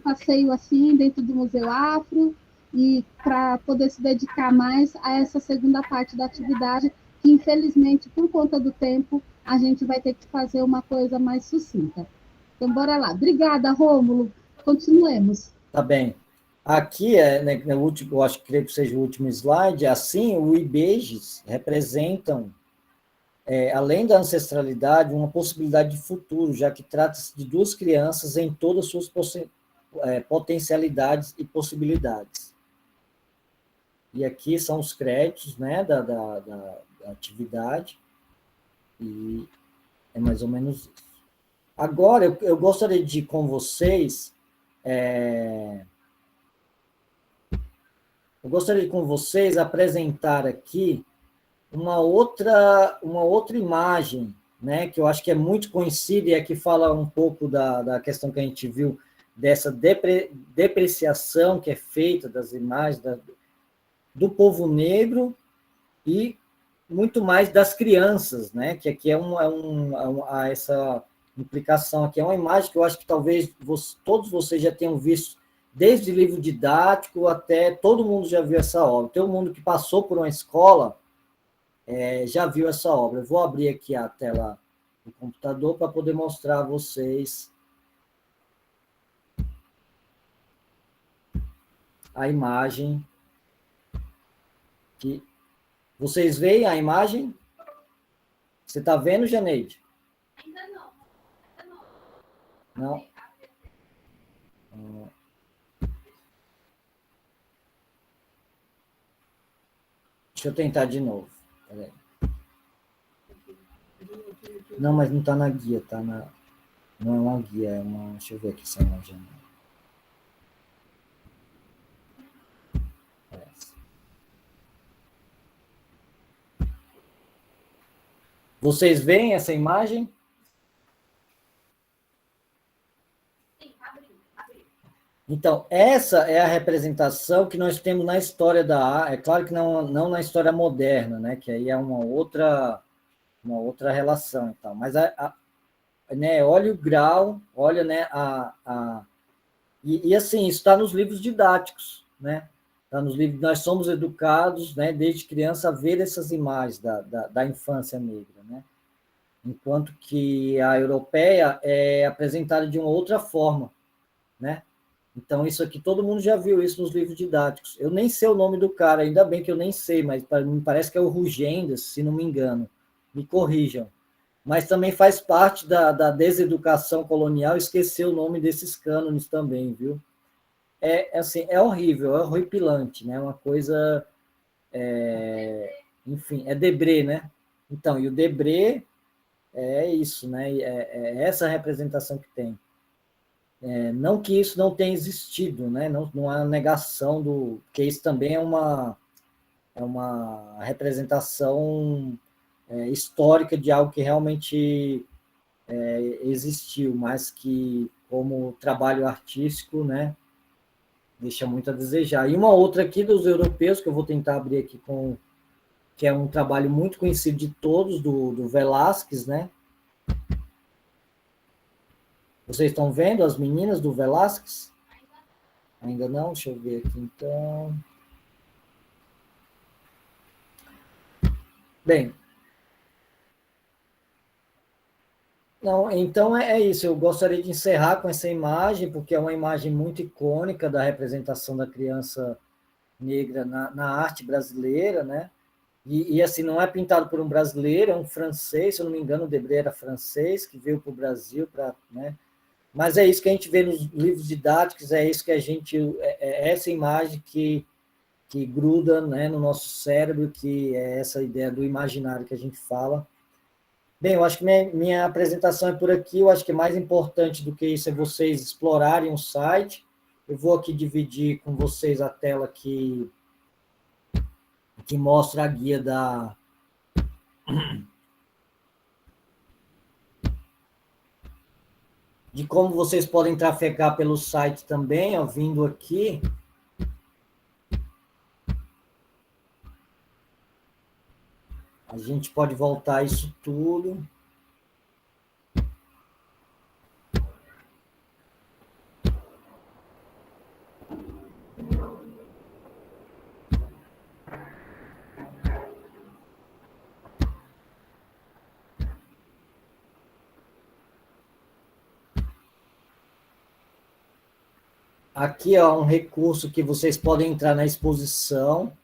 passeio assim dentro do Museu Afro, e para poder se dedicar mais a essa segunda parte da atividade, que infelizmente, por conta do tempo, a gente vai ter que fazer uma coisa mais sucinta. Então, bora lá. Obrigada, Rômulo. Continuemos. tá bem. Aqui, né, no último, eu acho que creio que seja o último slide, assim, o IBEJs representam, além da ancestralidade, uma possibilidade de futuro, já que trata-se de duas crianças em todas as suas potencialidades e possibilidades. E aqui são os créditos, né, da atividade, e é mais ou menos isso. Agora, eu gostaria de ir com vocês, apresentar aqui uma outra imagem, né, que eu acho que é muito conhecida e aqui fala um pouco da questão que a gente viu, dessa depreciação que é feita das imagens do povo negro e muito mais das crianças, né, que aqui essa implicação aqui é uma imagem que eu acho que talvez todos vocês já tenham visto, desde livro didático até todo mundo já viu essa obra. Todo mundo que passou por uma escola já viu essa obra. Eu vou abrir aqui a tela do computador para poder mostrar a vocês a imagem. Que vocês veem a imagem? Você está vendo, Janeide? Ainda não. Não? Deixa eu tentar de novo. Peraí. Não, mas não está na guia, tá na... Não é uma guia, é uma... Deixa eu ver aqui essa imagem. Vocês veem essa imagem? Então, essa é a representação que nós temos na história da arte. É claro que não na história moderna, né? Que aí é uma outra relação e tal. Mas né, olha o grau, olha, né, e assim, isso está nos livros didáticos, né? Está nos livros, nós somos educados, né, desde criança a ver essas imagens da infância negra, né? Enquanto que a europeia é apresentada de uma outra forma, né? Então, isso aqui, todo mundo já viu isso nos livros didáticos. Eu nem sei o nome do cara, ainda bem que eu nem sei, mas me parece que é o Rugendas, se não me engano. Me corrijam. Mas também faz parte da deseducação colonial esquecer o nome desses cânones também, viu? Assim, é horrível, é horripilante, né? Uma coisa... enfim, é Debré, né? Então, e o Debré é isso, né? É essa representação que tem. Não que isso não tenha existido, né? Não há negação do... Porque isso também é uma representação histórica de algo que realmente existiu, mas que, como trabalho artístico, né, deixa muito a desejar. E uma outra aqui dos europeus, que eu vou tentar abrir aqui, que é um trabalho muito conhecido de todos, do Velázquez, né? Vocês estão vendo as meninas do Velázquez? Ainda não? Deixa eu ver aqui, então. Bem, não, então é isso. Eu gostaria de encerrar com essa imagem, porque é uma imagem muito icônica da representação da criança negra na arte brasileira, né? E assim, não é pintado por um brasileiro, é um francês, se eu não me engano, o Debré era francês, que veio para o Brasil, né? Mas é isso que a gente vê nos livros didáticos, é isso que a gente... essa imagem que gruda, né, no nosso cérebro, que é essa ideia do imaginário que a gente fala. Bem, eu acho que minha apresentação é por aqui. Eu acho que mais importante do que isso é vocês explorarem o site. Eu vou aqui dividir com vocês a tela que mostra a guia de como vocês podem trafegar pelo site também, ó, vindo aqui. A gente pode voltar isso tudo. Aqui é um recurso que vocês podem entrar na exposição.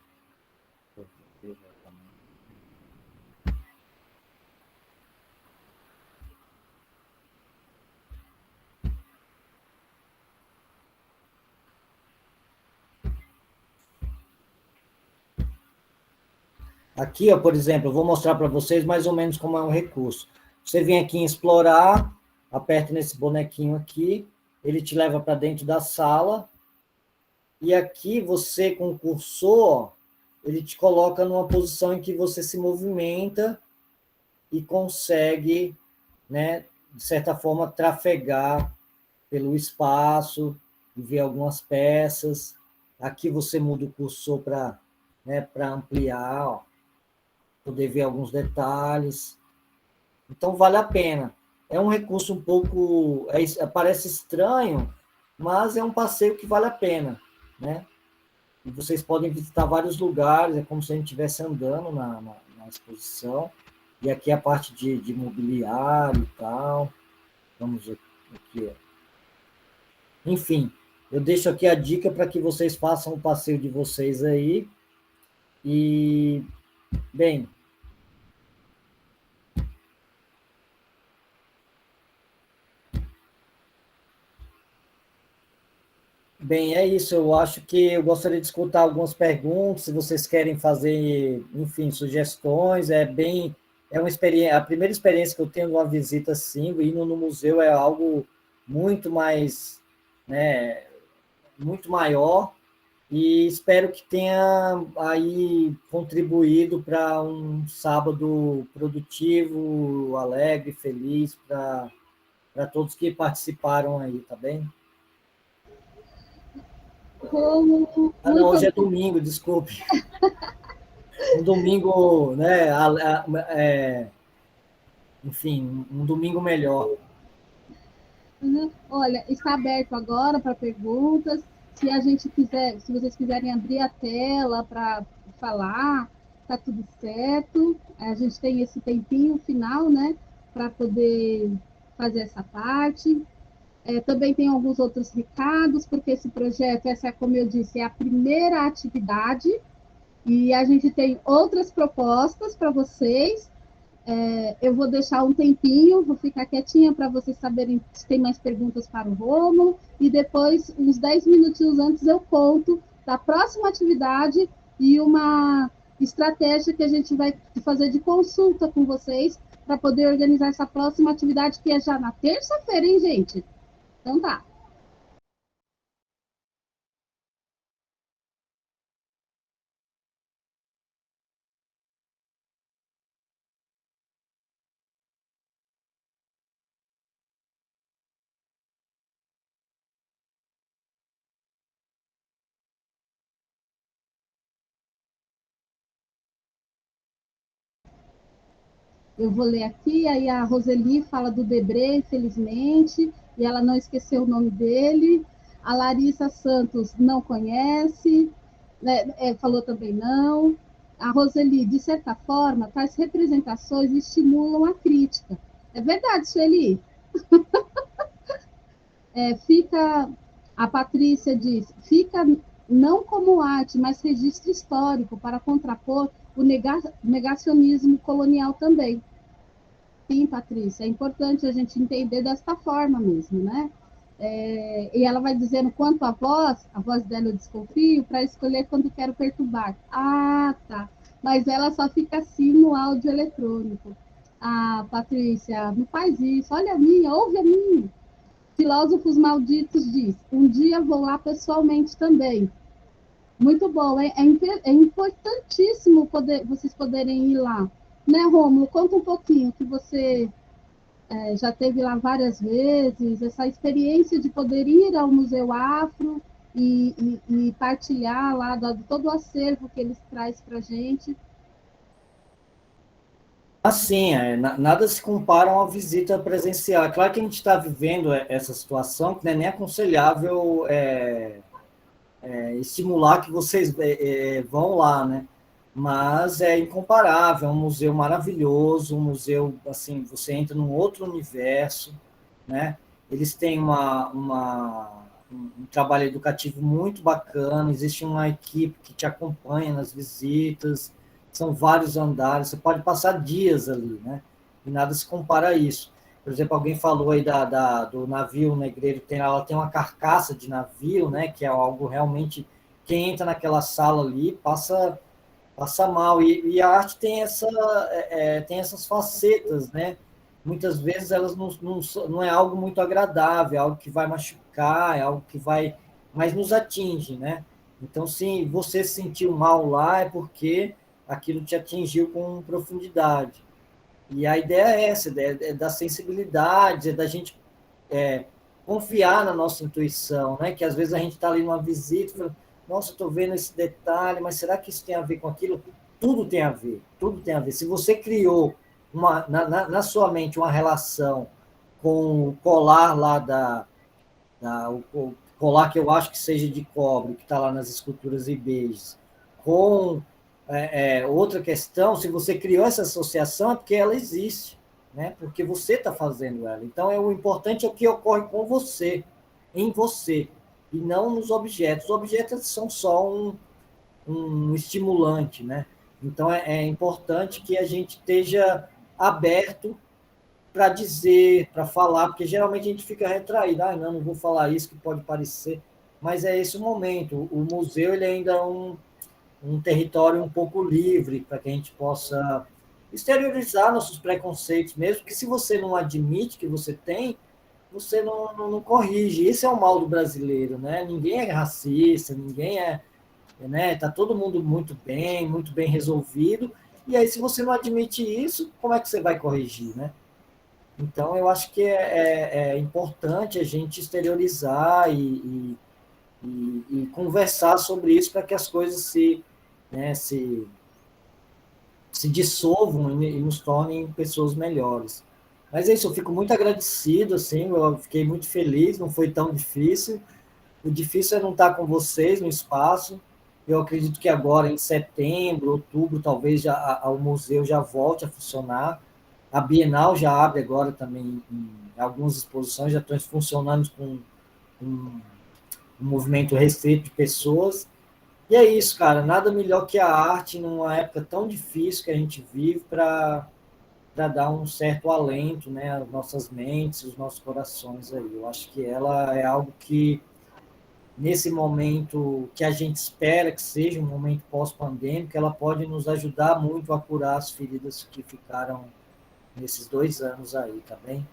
Aqui, ó, por exemplo, eu vou mostrar para vocês mais ou menos como é um recurso. Você vem aqui em explorar, aperta nesse bonequinho aqui, ele te leva para dentro da sala, e aqui você, com o cursor, ele te coloca numa posição em que você se movimenta e consegue, né, de certa forma, trafegar pelo espaço e ver algumas peças. Aqui você muda o cursor para, né, para ampliar, ó, poder ver alguns detalhes. Então, vale a pena. É um recurso um pouco... parece estranho, mas é um passeio que vale a pena, né? E vocês podem visitar vários lugares, é como se a gente estivesse andando na exposição. E aqui a parte de mobiliário e tal. Vamos ver aqui. Enfim, eu deixo aqui a dica para que vocês façam o passeio de vocês aí. E, bem, é isso. Eu acho que eu gostaria de escutar algumas perguntas, se vocês querem fazer, enfim, sugestões. É uma experiência, a primeira experiência que eu tenho de uma visita assim, indo no museu é algo muito mais, né, muito maior, e espero que tenha aí contribuído para um sábado produtivo, alegre, feliz para todos que participaram aí, tá bem? Rômulo, Ah, não, muito hoje é domingo, desculpe. Um domingo, né? Enfim, um domingo melhor. Uhum. Olha, está aberto agora para perguntas. Se a gente quiser, se vocês quiserem abrir a tela para falar, tá tudo certo. A gente tem esse tempinho final, né, para poder fazer essa parte. Também tem alguns outros recados, porque esse projeto, essa, como eu disse, é a primeira atividade, e a gente tem outras propostas para vocês. Eu vou deixar um tempinho, vou ficar quietinha para vocês saberem se tem mais perguntas para o Rômulo, e depois, uns 10 minutinhos antes, eu conto da próxima atividade e uma estratégia que a gente vai fazer de consulta com vocês para poder organizar essa próxima atividade, que é já na terça-feira, hein, gente? Então tá. Eu vou ler aqui, aí a Roseli fala do Debré, infelizmente, e ela não esqueceu o nome dele. A Larissa Santos não conhece, né, falou também não. A Roseli, de certa forma, tais representações estimulam a crítica. É verdade, Sueli. Fica, a Patrícia diz, fica não como arte, mas registro histórico para contrapor o negacionismo colonial também. Sim, Patrícia, é importante a gente entender desta forma mesmo, né? E ela vai dizendo quanto à a voz dela eu desconfio, para escolher quando quero perturbar. Ah, tá. Mas ela só fica assim no áudio eletrônico. Ah, Patrícia, não faz isso. Olha a minha, ouve a minha. Filósofos Malditos diz: um dia vou lá pessoalmente também. Muito bom, é importantíssimo vocês poderem ir lá. Né, Rômulo? Conta um pouquinho que você já teve lá várias vezes, essa experiência de poder ir ao Museu Afro e partilhar lá todo o acervo que eles trazem para a gente. Assim, nada se compara a uma visita presencial. É claro que a gente está vivendo essa situação, que não é nem aconselhável estimular que vocês vão lá, né? Mas é incomparável, é um museu maravilhoso, um museu, assim, você entra num outro universo, né? Eles têm um trabalho educativo muito bacana, existe uma equipe que te acompanha nas visitas, são vários andares, você pode passar dias ali, né? E nada se compara a isso. Por exemplo, alguém falou aí do navio negreiro, ela tem uma carcaça de navio, né? Que é algo realmente, quem entra naquela sala ali passa mal. E a arte tem tem essas facetas, né? Muitas vezes elas não é algo muito agradável, é algo que vai machucar, é algo que vai, mas nos atinge, né? Então, se você se sentiu mal lá, é porque aquilo te atingiu com profundidade. E a ideia é essa, é da sensibilidade, é da gente confiar na nossa intuição, né? Que às vezes a gente está ali numa visita, fala, nossa, estou vendo esse detalhe, mas será que isso tem a ver com aquilo? Tudo tem a ver, tudo tem a ver. Se você criou na sua mente uma relação com o colar lá o colar que eu acho que seja de cobre, que está lá nas esculturas ibejis, com outra questão, se você criou essa associação, é porque ela existe, né? Porque você está fazendo ela. Então, o importante é o que ocorre com você, em você, e não nos objetos. Os objetos são só um estimulante, né? Então, é importante que a gente esteja aberto para dizer, para falar, porque geralmente a gente fica retraído, não vou falar isso que pode parecer, mas é esse o momento. O museu ele ainda é um território um pouco livre para que a gente possa exteriorizar nossos preconceitos, mesmo que se você não admite que você tem, você não corrige. Esse é o mal do brasileiro, né? Ninguém é racista, ninguém né? Tá todo mundo muito bem resolvido, e aí se você não admite isso, como é que você vai corrigir, né? Então, eu acho que é importante a gente exteriorizar e conversar sobre isso para que as coisas se dissolvam e nos tornem pessoas melhores. Mas é isso, eu fico muito agradecido, assim, eu fiquei muito feliz, não foi tão difícil. O difícil é não estar com vocês no espaço. Eu acredito que agora, em setembro, outubro, talvez o museu já volte a funcionar. A Bienal já abre agora também em algumas exposições, já estão funcionando com um movimento restrito de pessoas. E é isso, cara, nada melhor que a arte numa época tão difícil que a gente vive para dar um certo alento, né, às nossas mentes, aos nossos corações aí. Eu acho que ela é algo que, nesse momento que a gente espera que seja um momento pós-pandêmico, ela pode nos ajudar muito a curar as feridas que ficaram nesses 2 anos aí, tá bem?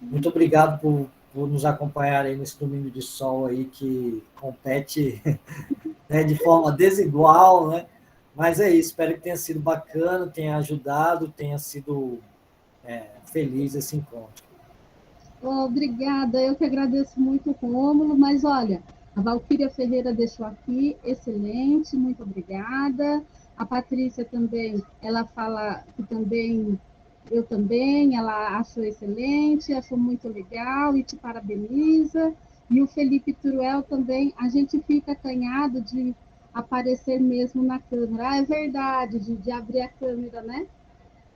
Muito obrigado por nos acompanhar aí nesse domingo de sol aí que compete né, de forma desigual, né? Mas é isso, espero que tenha sido bacana, tenha ajudado, tenha sido feliz esse encontro. Obrigada, eu que agradeço muito, Rômulo, mas olha, a Valquíria Ferreira deixou aqui, excelente, muito obrigada. A Patrícia também, ela fala que também, eu também, ela achou excelente, achou muito legal e te parabeniza. E o Felipe Turuel também, a gente fica acanhado de aparecer mesmo na câmera. Ah, é verdade, de abrir a câmera, né?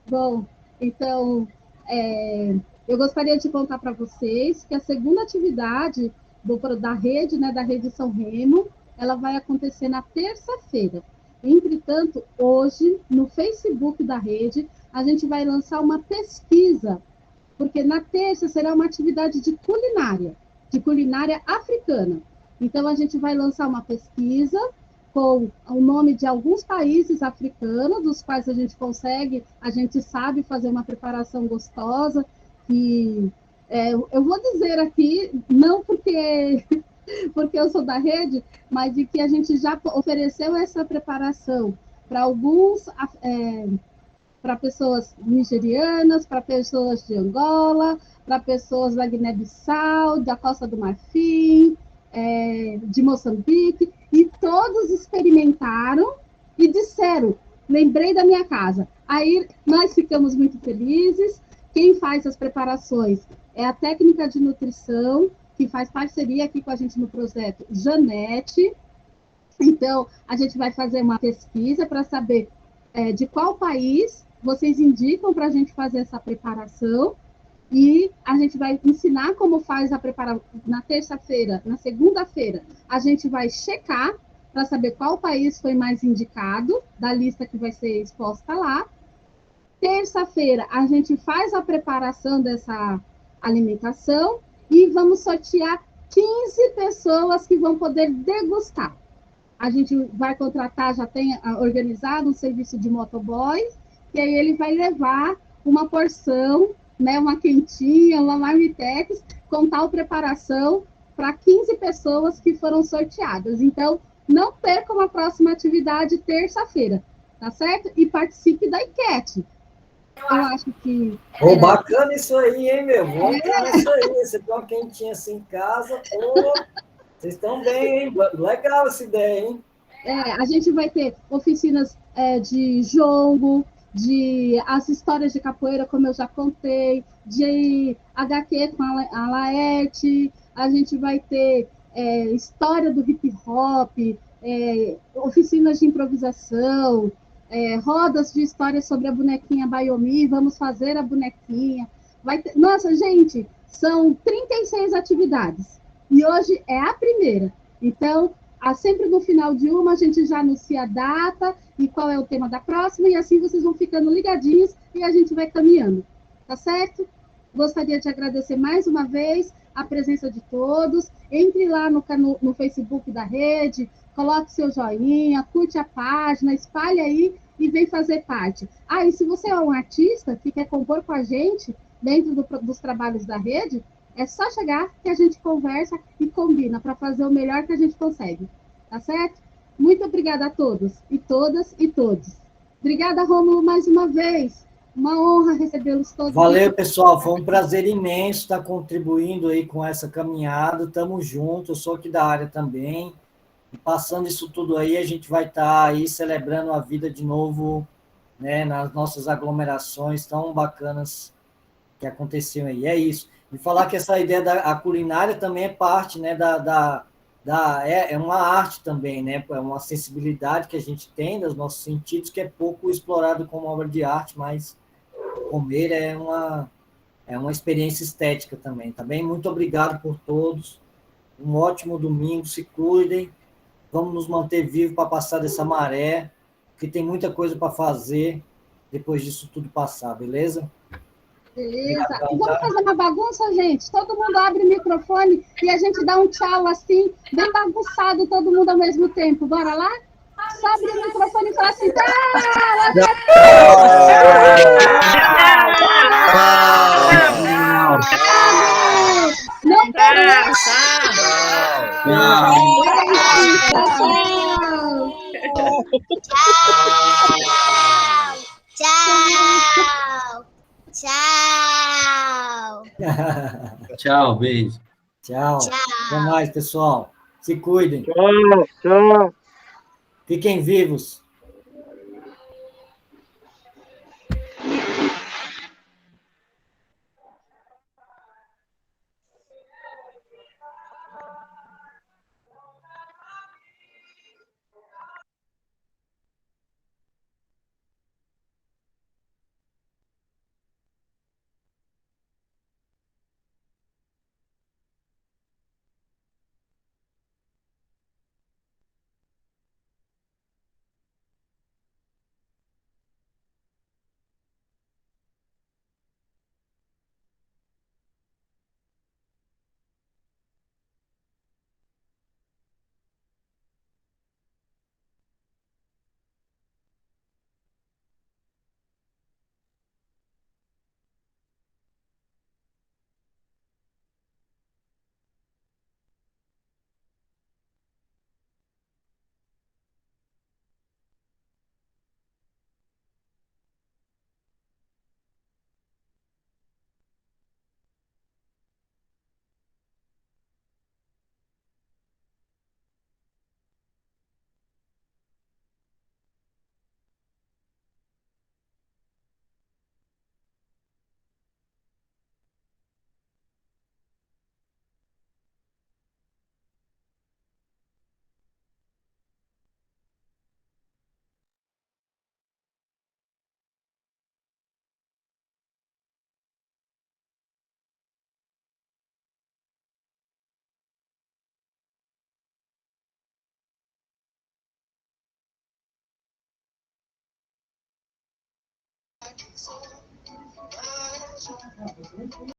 Bom, então, eu gostaria de contar para vocês que a segunda atividade da rede, né, da Rede São Remo, ela vai acontecer na terça-feira. Entretanto, hoje, no Facebook da rede, a gente vai lançar uma pesquisa, porque na terça será uma atividade de culinária africana. Então, a gente vai lançar uma pesquisa com o nome de alguns países africanos, dos quais a gente sabe fazer uma preparação gostosa, que eu vou dizer aqui, não porque eu sou da rede, mas de que a gente já ofereceu essa preparação para para pessoas nigerianas, para pessoas de Angola, para pessoas da Guiné-Bissau, da Costa do Marfim, de Moçambique, e todos experimentaram e disseram, lembrei da minha casa. Aí nós ficamos muito felizes. Quem faz as preparações é a técnica de nutrição, que faz parceria aqui com a gente no projeto Janete. Então, a gente vai fazer uma pesquisa para saber de qual país vocês indicam para a gente fazer essa preparação, e a gente vai ensinar como faz a preparação na terça-feira. Na segunda-feira, a gente vai checar para saber qual país foi mais indicado da lista que vai ser exposta lá. Terça-feira, a gente faz a preparação dessa alimentação e vamos sortear 15 pessoas que vão poder degustar. A gente vai contratar, já tem organizado um serviço de motoboy, e aí ele vai levar uma porção, né, uma quentinha, uma marmitex, com tal preparação para 15 pessoas que foram sorteadas. Então, não percam a próxima atividade terça-feira, tá certo? E participe da enquete. Eu acho que... Pô, bacana isso aí, hein, meu? Vou entrar nisso aí. Você tem uma quentinha assim em casa, pô, vocês estão bem, hein? Legal essa ideia, hein? A gente vai ter oficinas de jongo, de as histórias de capoeira, como eu já contei, de HQ com a Laerte, a gente vai ter história do hip hop, oficinas de improvisação, rodas de histórias sobre a bonequinha Bayomi, vamos fazer a bonequinha. Nossa, gente, são 36 atividades. E hoje é a primeira. Então, sempre no final de uma, a gente já anuncia a data e qual é o tema da próxima, e assim vocês vão ficando ligadinhos e a gente vai caminhando. Tá certo? Gostaria de agradecer mais uma vez a presença de todos. Entre lá no Facebook da rede, coloque seu joinha, curte a página, espalhe aí e vem fazer parte. E se você é um artista que quer compor com a gente dentro dos trabalhos da rede, é só chegar que a gente conversa e combina para fazer o melhor que a gente consegue. Tá certo? Muito obrigada a todos e todas e todos. Obrigada, Rômulo, mais uma vez. Uma honra recebê-los todos. Valeu, pessoal. Foi um prazer imenso estar contribuindo aí com essa caminhada. Estamos juntos. Eu sou aqui da área também. E passando isso tudo aí, a gente vai estar aí celebrando a vida de novo, né, nas nossas aglomerações tão bacanas que aconteciam aí. É isso. E falar que essa ideia da culinária também é parte, né, é uma arte também, né? É uma sensibilidade que a gente tem dos nossos sentidos que é pouco explorado como obra de arte, mas comer é uma experiência estética também, tá bem? Muito obrigado por todos. Um ótimo domingo, se cuidem. Vamos nos manter vivos para passar dessa maré, porque tem muita coisa para fazer depois disso tudo passar, beleza? Beleza. Obrigadão, E vamos tá? fazer uma bagunça, gente? Todo mundo abre o microfone e a gente dá um tchau assim, bem bagunçado, todo mundo ao mesmo tempo. Bora lá? Só abrir o microfone e falar assim, tchau! Não pode. Tchau. Tchau. Tchau, beijo. Tchau. Até mais, pessoal. Se cuidem. Tchau, tchau. Fiquem vivos.